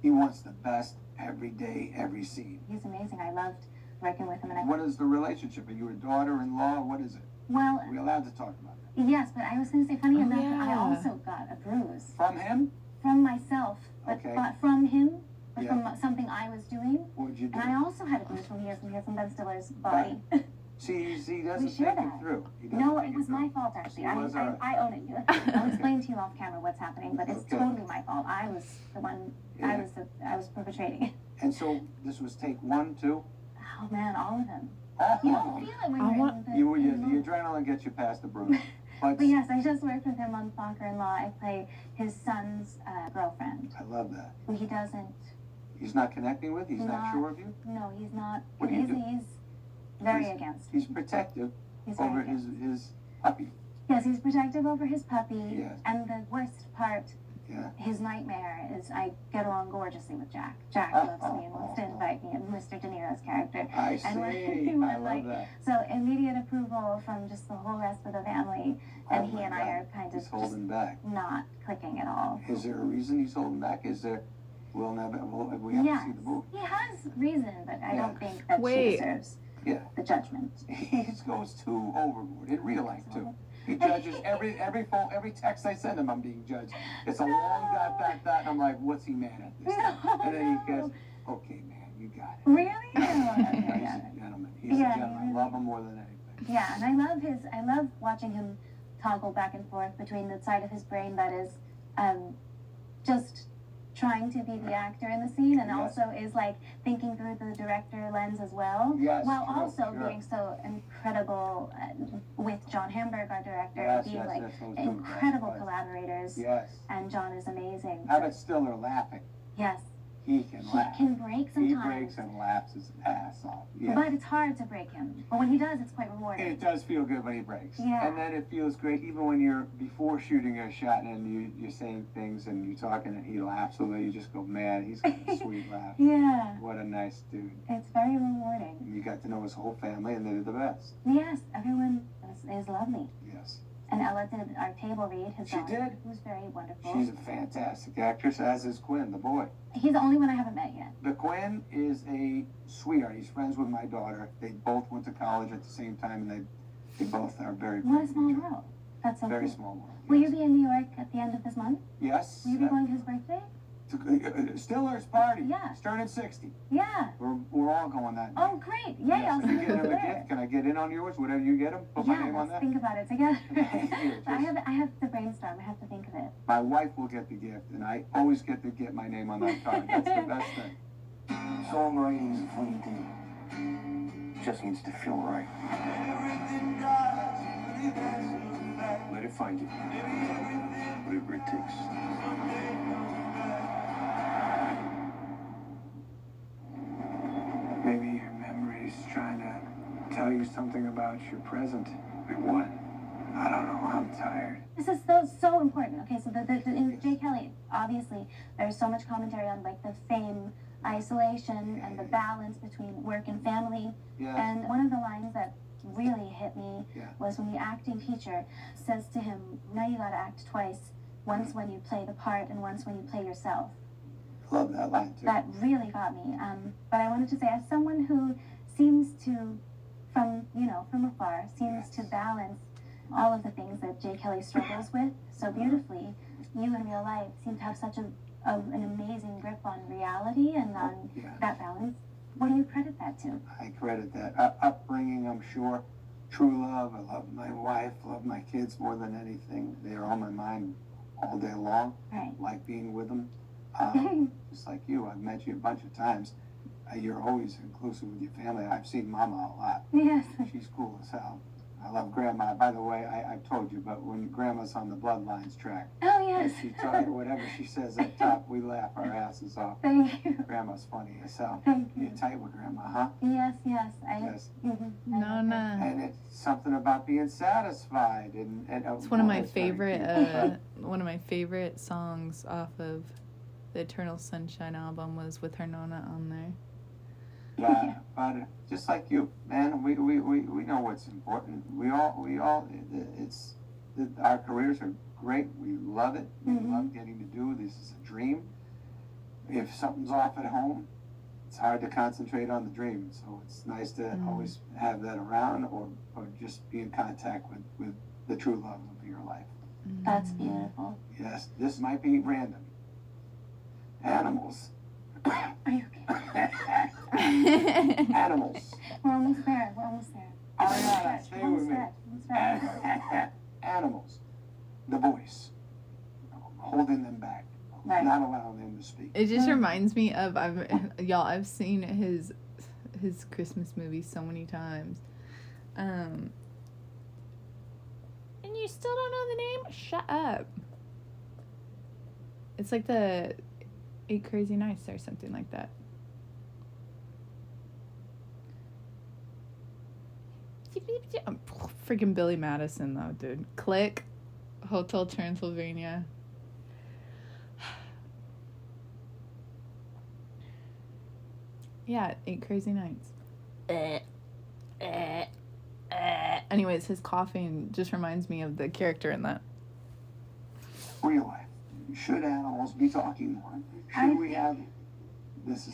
he wants the best every day, every scene. He's amazing. I loved working with him. And What is the relationship? Are you a daughter-in-law? What is it? Well, Are we allowed to talk about that? yes, but I was going to say, funny Oh, enough, I yeah. also got a bruise From him? from myself, but, Okay. but from him, but Yeah. from something I was doing. What would you do? And I also had a bruise from here, from Ben Stiller's body. See, he doesn't We share think it that. through. He doesn't No, think it was through. my fault, actually. It was, all right. I own it. I'll explain to you off camera what's happening, but it's Okay. totally my fault. I was the one, Yeah. I was perpetrating it. And so this was take 1, 2? Oh man, all of them. Oh, You don't feel it when I you're want- in the the adrenaline gets you past the bruise. But But yes, I just worked with him on Fokker-in-Law. I play his son's girlfriend, I love that. who he doesn't. He's not connecting with? He's not sure of you? No, he's not. What do you he's, do? he's very against. He's protective He's very over against. his puppy. Yes, he's protective over his puppy. Yes. And the worst part, Yeah. his nightmare is I get along gorgeously with Jack. Jack loves me and wants to invite me, and Mr. De Niro's character. I see. And I love like, that. so immediate approval from just the whole rest of the family, and Oh he my and I God. are kind of He's holding back. not clicking at all. Is there a reason he's holding back? Is there? We have Yes, to see the movie. he has reason, but I Yeah. don't think that Wait. she deserves Yeah. the judgment. He goes too overboard in real life too. He judges every phone, every text I send him. I'm being judged. It's a long dot. And I'm like, what's he mad at this? No, And then he no. goes, okay, man, you got it. Really? He's Yeah. a gentleman. He's Yeah, a gentleman. I love him more than anything. Yeah, and I love watching him toggle back and forth between the side of his brain that is just trying to be the actor in the scene and Yes. also is like thinking through the director lens as well, Yes, while sure, also sure. being so incredible with John Hamburg, our director, Yes, being yes, like yes, those two incredible guys. collaborators. Yes. And John is amazing. How about Stiller laughing? Yes. He can He laugh. can break He sometimes. breaks and laughs his ass off. Yeah. But it's hard to break him. But when he does, it's quite rewarding. It does feel good when he breaks. Yeah. And then it feels great even when you're before shooting a shot and you're saying things and you're talking and he laughs, so then you just go, man, he's got a sweet laugh. Yeah. What a nice dude. It's very rewarding. And you got to know his whole family and they're the best. Yes, everyone is lovely. Yes. And Ella did our table read. His She daughter, did? who's very wonderful. She's a fantastic actress, as is Quinn, the boy. He's the only one I haven't met yet. The Quinn is a sweetheart. He's friends with my daughter. They both went to college at the same time, and they both are very What a small world. That's so very cool. small world. Will you be in New York at the end of this month? Yes. Will you be going to his birthday? Stiller's party. Yeah. He's turning 60. Yeah. We're all going that night. Oh, great. Yay, Yes, I'll can see you you get him a there. gift? Can I get in on yours? Whatever you get him, put my Yeah, name on let's that. think about it together. Here, I have to brainstorm. I have to think of it. My wife will get the gift, and I always get to get my name on that card. That's the best thing. Songwriting is a funny thing. Just needs to feel right. Let it find you. Whatever it takes. Maybe your memory's trying to tell you something about your present. Like what? I don't know. I'm tired. This is so important. Okay, so in Jay Kelly, obviously, there's so much commentary on like the fame, isolation, and the balance between work and family. Yes. And one of the lines that really hit me Yeah. was when the acting teacher says to him, "Now you gotta act twice. Once when you play the part, and once when you play yourself." Love that line too. That really got me. But I wanted to say, as someone who seems to, from afar, seems to balance all of the things that Jay Kelly struggles with so beautifully, you in real life seem to have such an amazing grip on reality and on that balance. What do you credit that to? I credit that upbringing, I'm sure. True love. I love my wife, love my kids more than anything. They are on my mind all day long. Right. Like being with them. Just like you, I've met you a bunch of times. You're always inclusive with your family. I've seen Mama a lot. Yes. She's cool as hell. I love Grandma. By the way, I've told you, but when Grandma's on the Bloodlines track, Oh, yes. she talks, whatever she says up top, we laugh our asses off. Thank you. Grandma's funny as hell. Thank You're tight with Grandma, huh? Yes. Yes. No, no. And it's something about being satisfied, and It's one of my well, that's very favorite cute. one of my favorite songs off of the Eternal Sunshine album was with her Nona on there. Yeah, but just like you, man, we know what's important. We all, it's, our careers are great. We love it. We love getting to do this. Is a dream. If something's off at home, it's hard to concentrate on the dream. So it's nice to always have that around, or just be in contact with the true love of your life. That's beautiful. Yes, this might be random. Animals. Are you okay? Animals. We're almost there. We're almost there. Ariana, stay with me. Almost there. Animals. The voice. Holding them back. Right. Not allowing them to speak. It just reminds me of I've seen his Christmas movie so many times. And you still don't know the name? Shut up. It's like the 8 Crazy Nights or something like that. Freaking Billy Madison though, dude. Click. Hotel Transylvania. Yeah, 8 Crazy Nights. Anyways, his coughing just reminds me of the character in that. Real life. Should animals be talking more? Should we have? This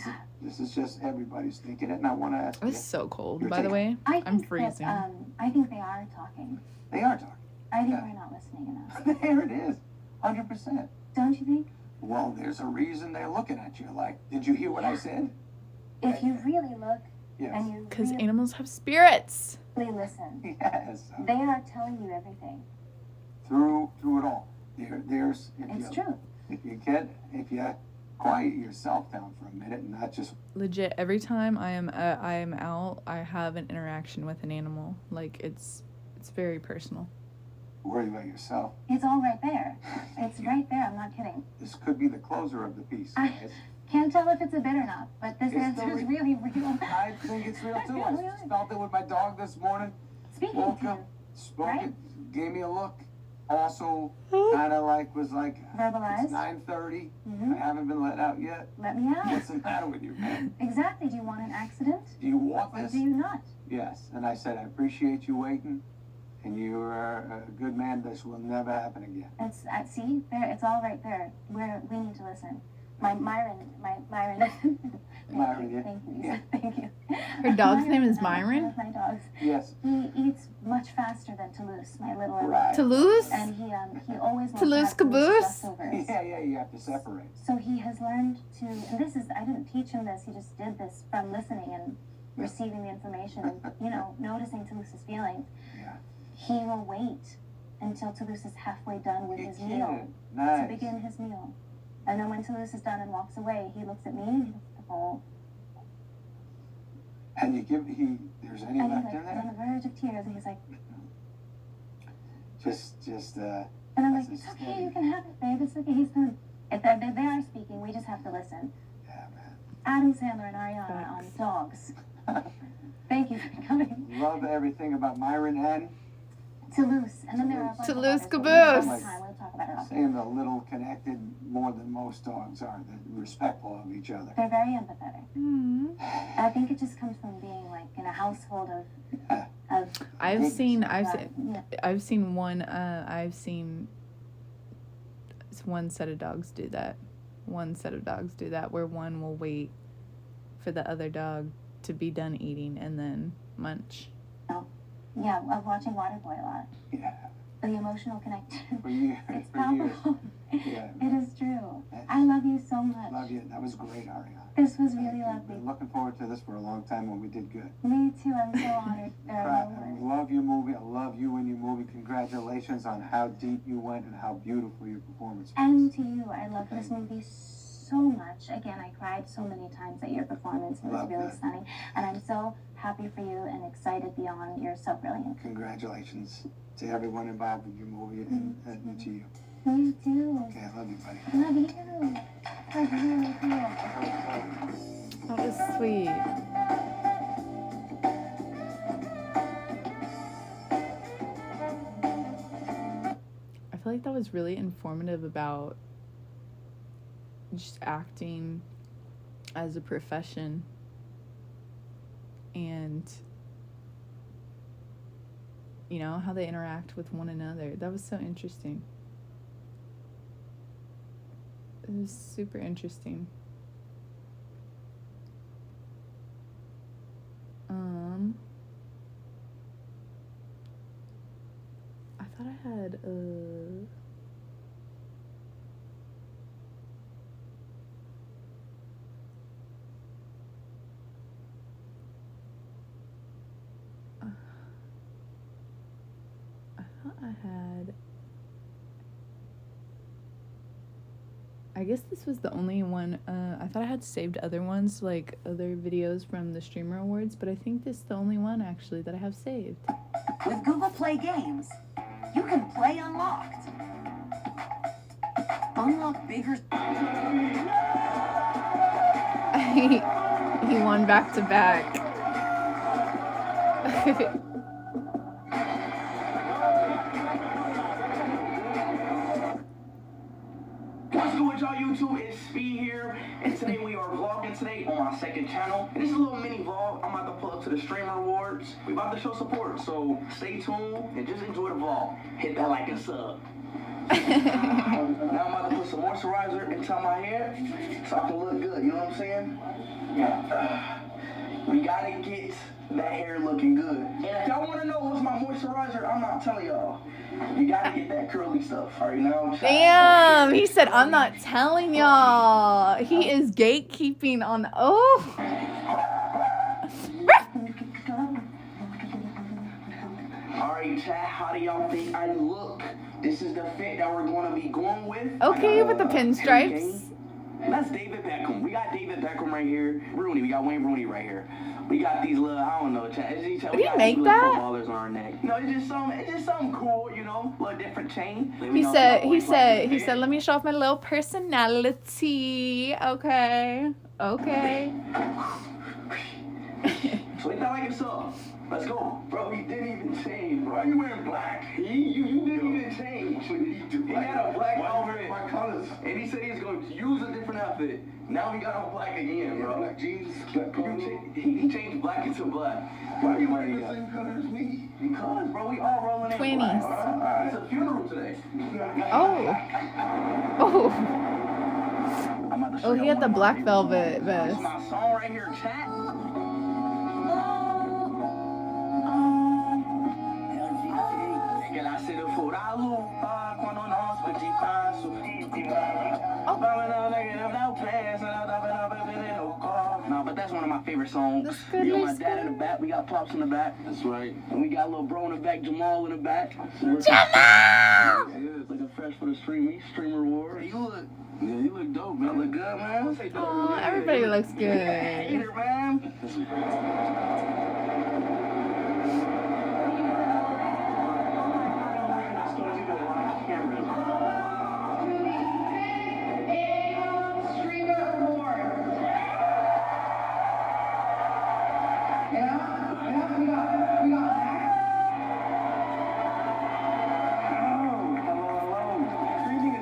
is just everybody's thinking it, and I want to ask. It's so cold, your by the take. way. I'm freezing. I think they are talking. They are talking. I think we're not listening enough. There it is. 100%. Don't you think? Well, there's a reason they're looking at you. Like, did you hear what I said? If you really look Yes. and you Because really animals have spirits. listen, Yes. they are telling you everything. Through it all. There's. It's true. If you quiet yourself down for a minute and not just. Legit, every time I am out, I have an interaction with an animal. Like it's very personal. Worry about yourself. It's all right there. It's right there. I'm not kidding. This could be the closer of the piece, guys. Can't tell if it's a bit or not, but this It's answer is the really real. I think it's real too. I just felt it with my dog this morning. Speaking Woke to up, spoke right? it, gave me a look. Also, kind of was like, verbalized. It's 9:30. I haven't been let out yet. Let me out. What's the matter with you, man? Exactly. Do you want an accident? Do you want Or this? do you not? Yes. And I said, I appreciate you waiting, and you are a good man. This will never happen again. It's see there. It's all right there. We need to listen. Myron. Myron, yeah. Thank you. Yeah. Thank you. Her dog's name is Myron? One of my dogs. Yes. He eats much faster than Toulouse, my little. Right. Toulouse? And he always wants Toulouse to have Toulouse Caboose? leftovers. Yeah. You have to separate. So he has learned to, and this is, I didn't teach him this, he just did this from listening and receiving the information and, noticing Toulouse's feelings. Yeah. He will wait until Toulouse is halfway done with his You're meal kidding. Nice. to begin his meal. And then when Toulouse is done and walks away, he looks at me and he looks at the bowl. And there's any And left he's in like on the there? verge of tears and he's like, And I'm like, it's okay, you can have it, babe, it's okay, he's done. If they are speaking, we just have to listen. Yeah, man. Adam Sandler and Ariana on dogs. Thank you for coming. Love everything about Myron and Toulouse, and then there are a bunch Toulouse of others, but we don't have Caboose. time. We'll talk about it all. saying a little connected more than most dogs are. They're respectful of each other. They're very empathetic. Mm-hmm. I think it just comes from being like in a household of I've seen one set of dogs do that. One set of dogs do that where one will wait for the other dog to be done eating and then munch. Yeah, of watching Waterboy a lot. Yeah. The emotional connection. For years. It's For years. palpable. Yeah. It is true. I love you so much. Love you. That was great, Ariana. This was really I've lovely. been looking forward to this for a long time when we did good. Me too. I'm so honored. I love your movie. I love you and your movie. Congratulations on how deep you went and how beautiful your performance was. And to you, I love this movie so much. Again, I cried so many times at your performance. It was Love really that. stunning. And I'm so happy for you and excited beyond. You're so brilliant. Congratulations to everyone involved with your movie and to you. You too. Okay, I love you, buddy. I love you. I really do. That was sweet. I feel like that was really informative about just acting as a profession, and you know how they interact with one another. That was so interesting. It was super interesting. I thought I had I guess this was the only one. I thought I had saved other ones, like other videos from the Streamer Awards, but I think this is the only one actually that I have saved. With Google Play Games, you can play unlocked. Unlock bigger. He won back to back. What's good with y'all YouTube? It's Speed here, and today we are vlogging today on my second channel. And this is a little mini vlog. I'm about to pull up to the Streamer Awards. We about to show support, so stay tuned and just enjoy the vlog. Hit that like and sub. Now I'm about to put some moisturizer into my hair so I can look good, you know what I'm saying? Yeah. We gotta get that hair looking good. And if y'all wanna know what's my moisturizer, I'm not telling y'all. You gotta get that curly stuff, alright now? Damn, he said, I'm not telling y'all. He is gatekeeping on, oh. Alright, chat, how do y'all think I look? This is the fit that we're gonna be going with. Okay, with the pinstripes. That's David Beckham. We got David Beckham right here. Rooney, we got Wayne Rooney right here. We got these little, I don't know, chat. Did he make that? Footballers on our neck. No, it's just something cool, you know, a little different chain. He said, let me show off my little personality. Okay. Okay. So hit that like and sub. Let's go. Bro, he didn't even change, bro. Why you wearing black? You didn't even change. He had a black outfit. My colors. And he said he was going to use a different outfit. Now he got on black again, bro. Black jeans, black colors. He changed black into black. Why are you wearing the same color as me? Because, bro, we all rolling in 20s. black. It's a funeral today. Oh. Oh, he had the black velvet vest. This is my song right here, chat. No, but that's one of my favorite songs. We got my dad in the back. We got Pops in the back. That's right. And we got little bro in the back, Jamal in the back. Jamal! Looking fresh for the Streamer Awards. You look dope, man. I look good, man. Oh, everybody looks good. Hater, man.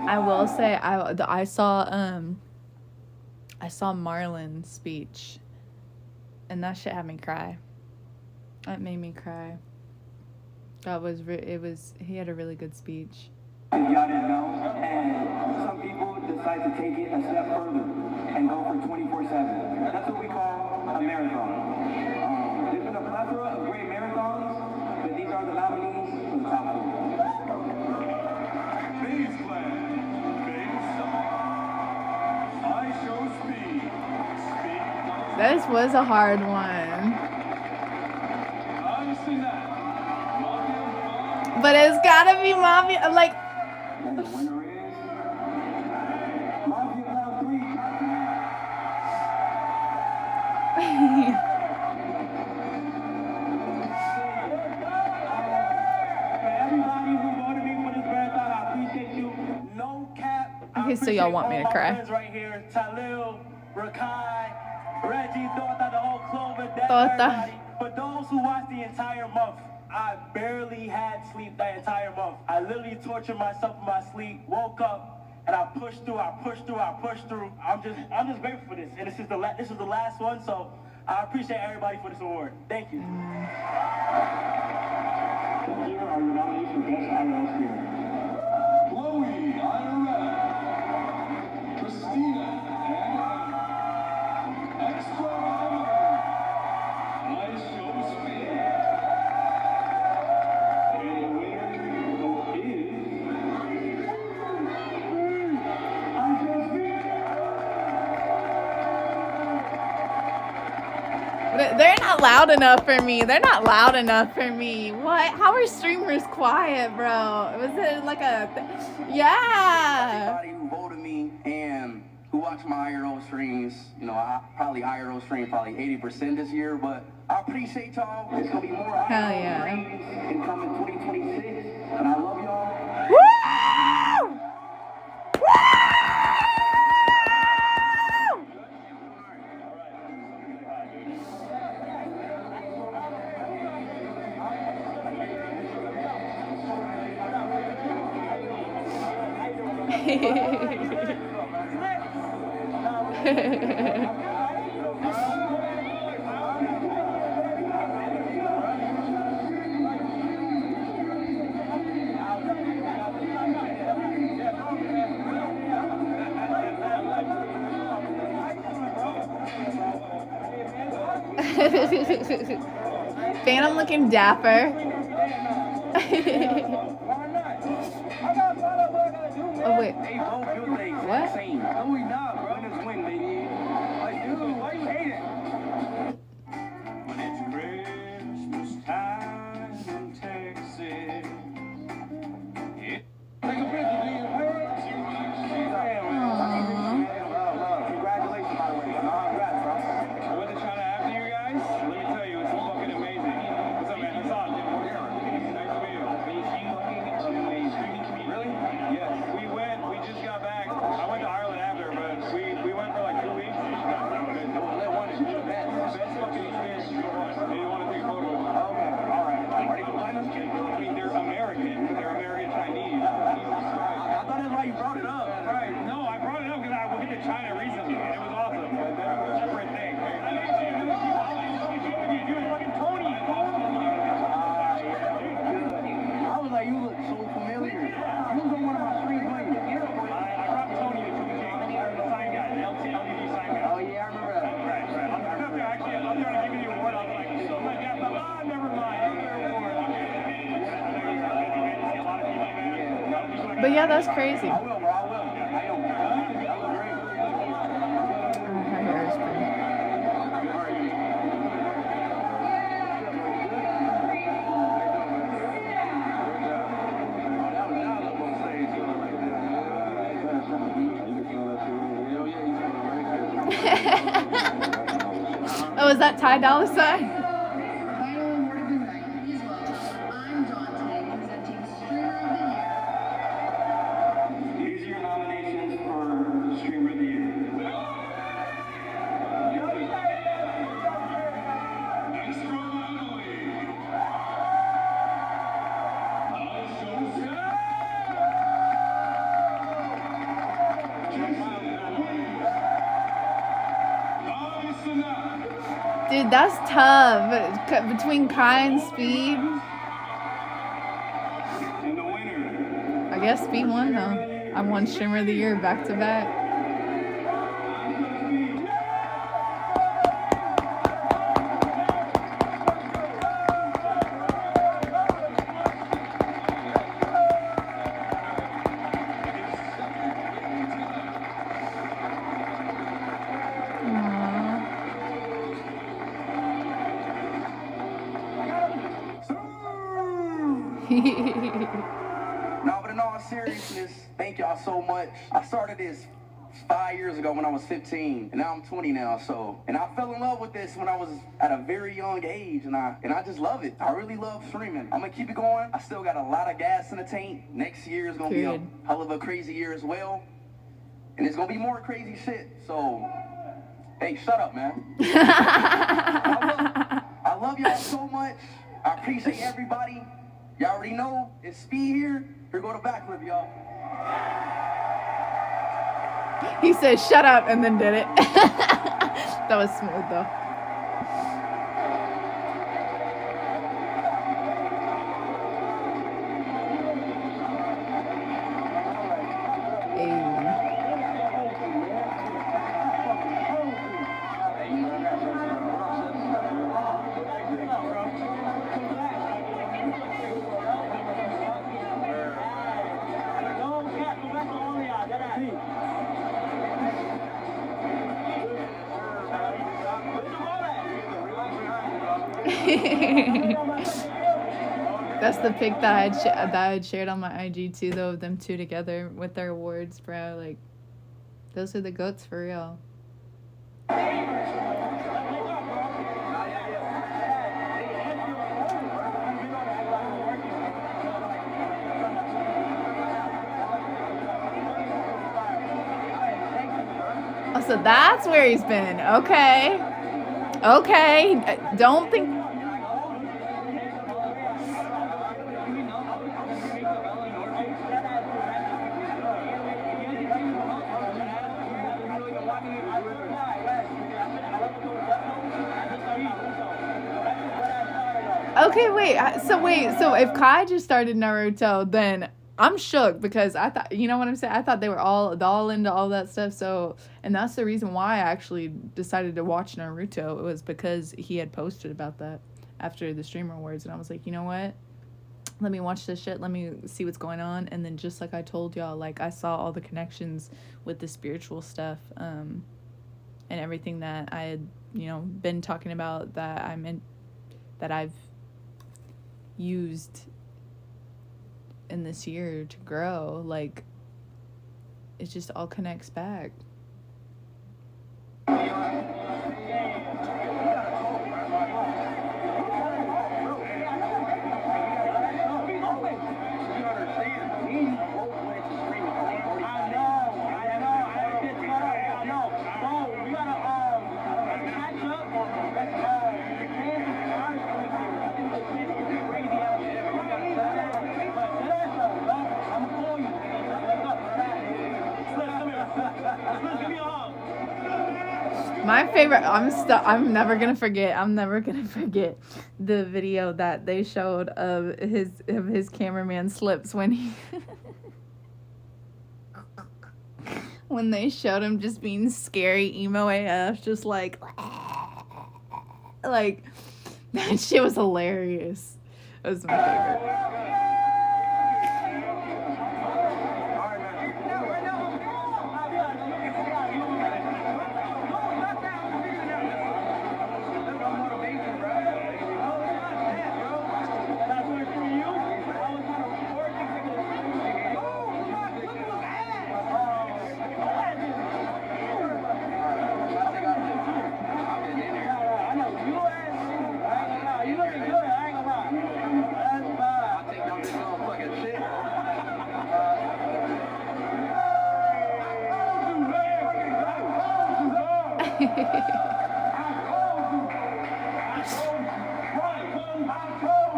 I will say I saw Marlon's speech, and that shit had me cry. That made me cry. That was he had a really good speech. Y'all didn't know, and some people decide to take it a step further and go for 24/7. That's what we call a marathon. There's been a plethora of great marathons, but these are the nominees for the top 4. Bass Clan. This was a hard one. But it's gotta be Mafia, like. And the winner is Mafia Pound 3. Everybody who voted me for this marathon, I appreciate you. No cap. Okay, so y'all want me to cry. Right here, Talil, Rakai, Reggie, Thorta, the whole Clover, Thorta. For those who watched the entire month, I barely had sleep that entire month. I literally tortured myself in my sleep, woke up, and I pushed through. I'm just grateful for this, and this is the last one. So I appreciate everybody for this award. Thank you. Here are your nominees for Best IRL Screamer. Chloe Irene, Christina and Extra I Show Speed. And the winner is I Show Speed. They're not loud enough for me. They're not loud enough for me. What? How are streamers quiet, bro? Was it like a... Yeah. Everybody who voted me and who watched my IRL streams, you know, I probably IRL streamed probably 80% this year, but I appreciate y'all. It's going to be more IRL streams in coming 2026, and I love y'all. Woo! Phantom looking dapper. Oh wait. What? No, we not, bro. Just win, baby. Like, dude, why you hating? When it's Christmas time in Texas. Take a picture, dude. Congratulations, by the way. Congrats, bro. What they're trying to after you guys? Let me tell you, it's fucking amazing. What's up, man? What's up, dude? Nice to meet you. Amazing. Really? Yes. We just got back. I went to Ireland after, but we went for like 2 weeks. They wanted the best fucking experience you want. They want to take photos. Okay, all right. Are they Chinese? I mean, they're American. They're American Chinese. I thought that's why you brought it up. Right. No, I brought it up because I went to China recently, and it was awesome. But that's a separate thing. You was fucking Tony. I was like, you look so familiar. You was on one of my streams playing. I brought Tony to the sign guy, the LTD sign guy. Oh, yeah, I remember that. Right. I'm up there, actually, I'm there to give you the award. I was like, never mind. But yeah, that's crazy. I will, bro. I will. Her hair is pretty. Oh, is that Ty Dolla $ign? These are your nominations for Streamer of the Year. Dude, that's tough. Between Kai and Speed. I guess Speed won though. I won Streamer of the Year back to back. No, but in all seriousness, thank y'all so much. I started this 5 years ago when I was 15, and now I'm 20 now, so. And I fell in love with this when I was at a very young age, and I just love it. I really love streaming. I'm gonna keep it going. I still got a lot of gas in the tank. Next year is gonna be a hell of a crazy year as well. And it's gonna be more crazy shit, so. Hey, shut up, man. I love y'all so much. I appreciate everybody. Y'all already know, it's Speed here. Here go the backflip, y'all. He said, shut up, and then did it. That was smooth, though. That's the pic that I had shared on my IG too, though, of them two together with their awards, bro. Like, those are the goats for real. Oh, so that's where he's been. Okay. Okay. Don't think. Okay, so if Kai just started Naruto, then I'm shook because I thought, you know what I'm saying? I thought they were all into all that stuff. So, and that's the reason why I actually decided to watch Naruto. It was because he had posted about that after the Streamer Awards, and I was like, you know what? Let me watch this shit. Let me see what's going on. And then just like I told y'all, like I saw all the connections with the spiritual stuff, and everything that I had, been talking about that I've used in this year to grow. Like, it just all connects back. My favorite, I'm never gonna forget the video that they showed of his cameraman slips when he when they showed him just being scary emo AF, just like that shit was hilarious. It was my favorite.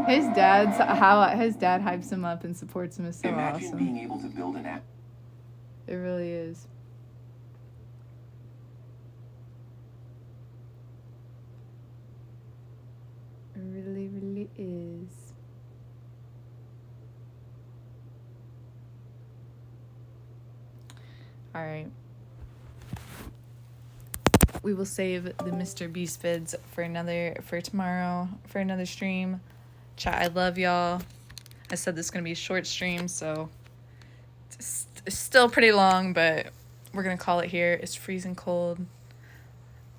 His dad hypes him up and supports him is so awesome. Being able to build an app. It really is. It really, really is. All right. We will save the Mr. Beast vids for tomorrow, for another stream. Chat, I love y'all. I said this is going to be a short stream, so it's still pretty long, but we're going to call it here. It's freezing cold.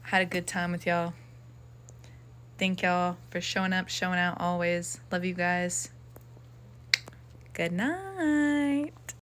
Had a good time with y'all. Thank y'all for showing up, showing out always. Love you guys. Good night.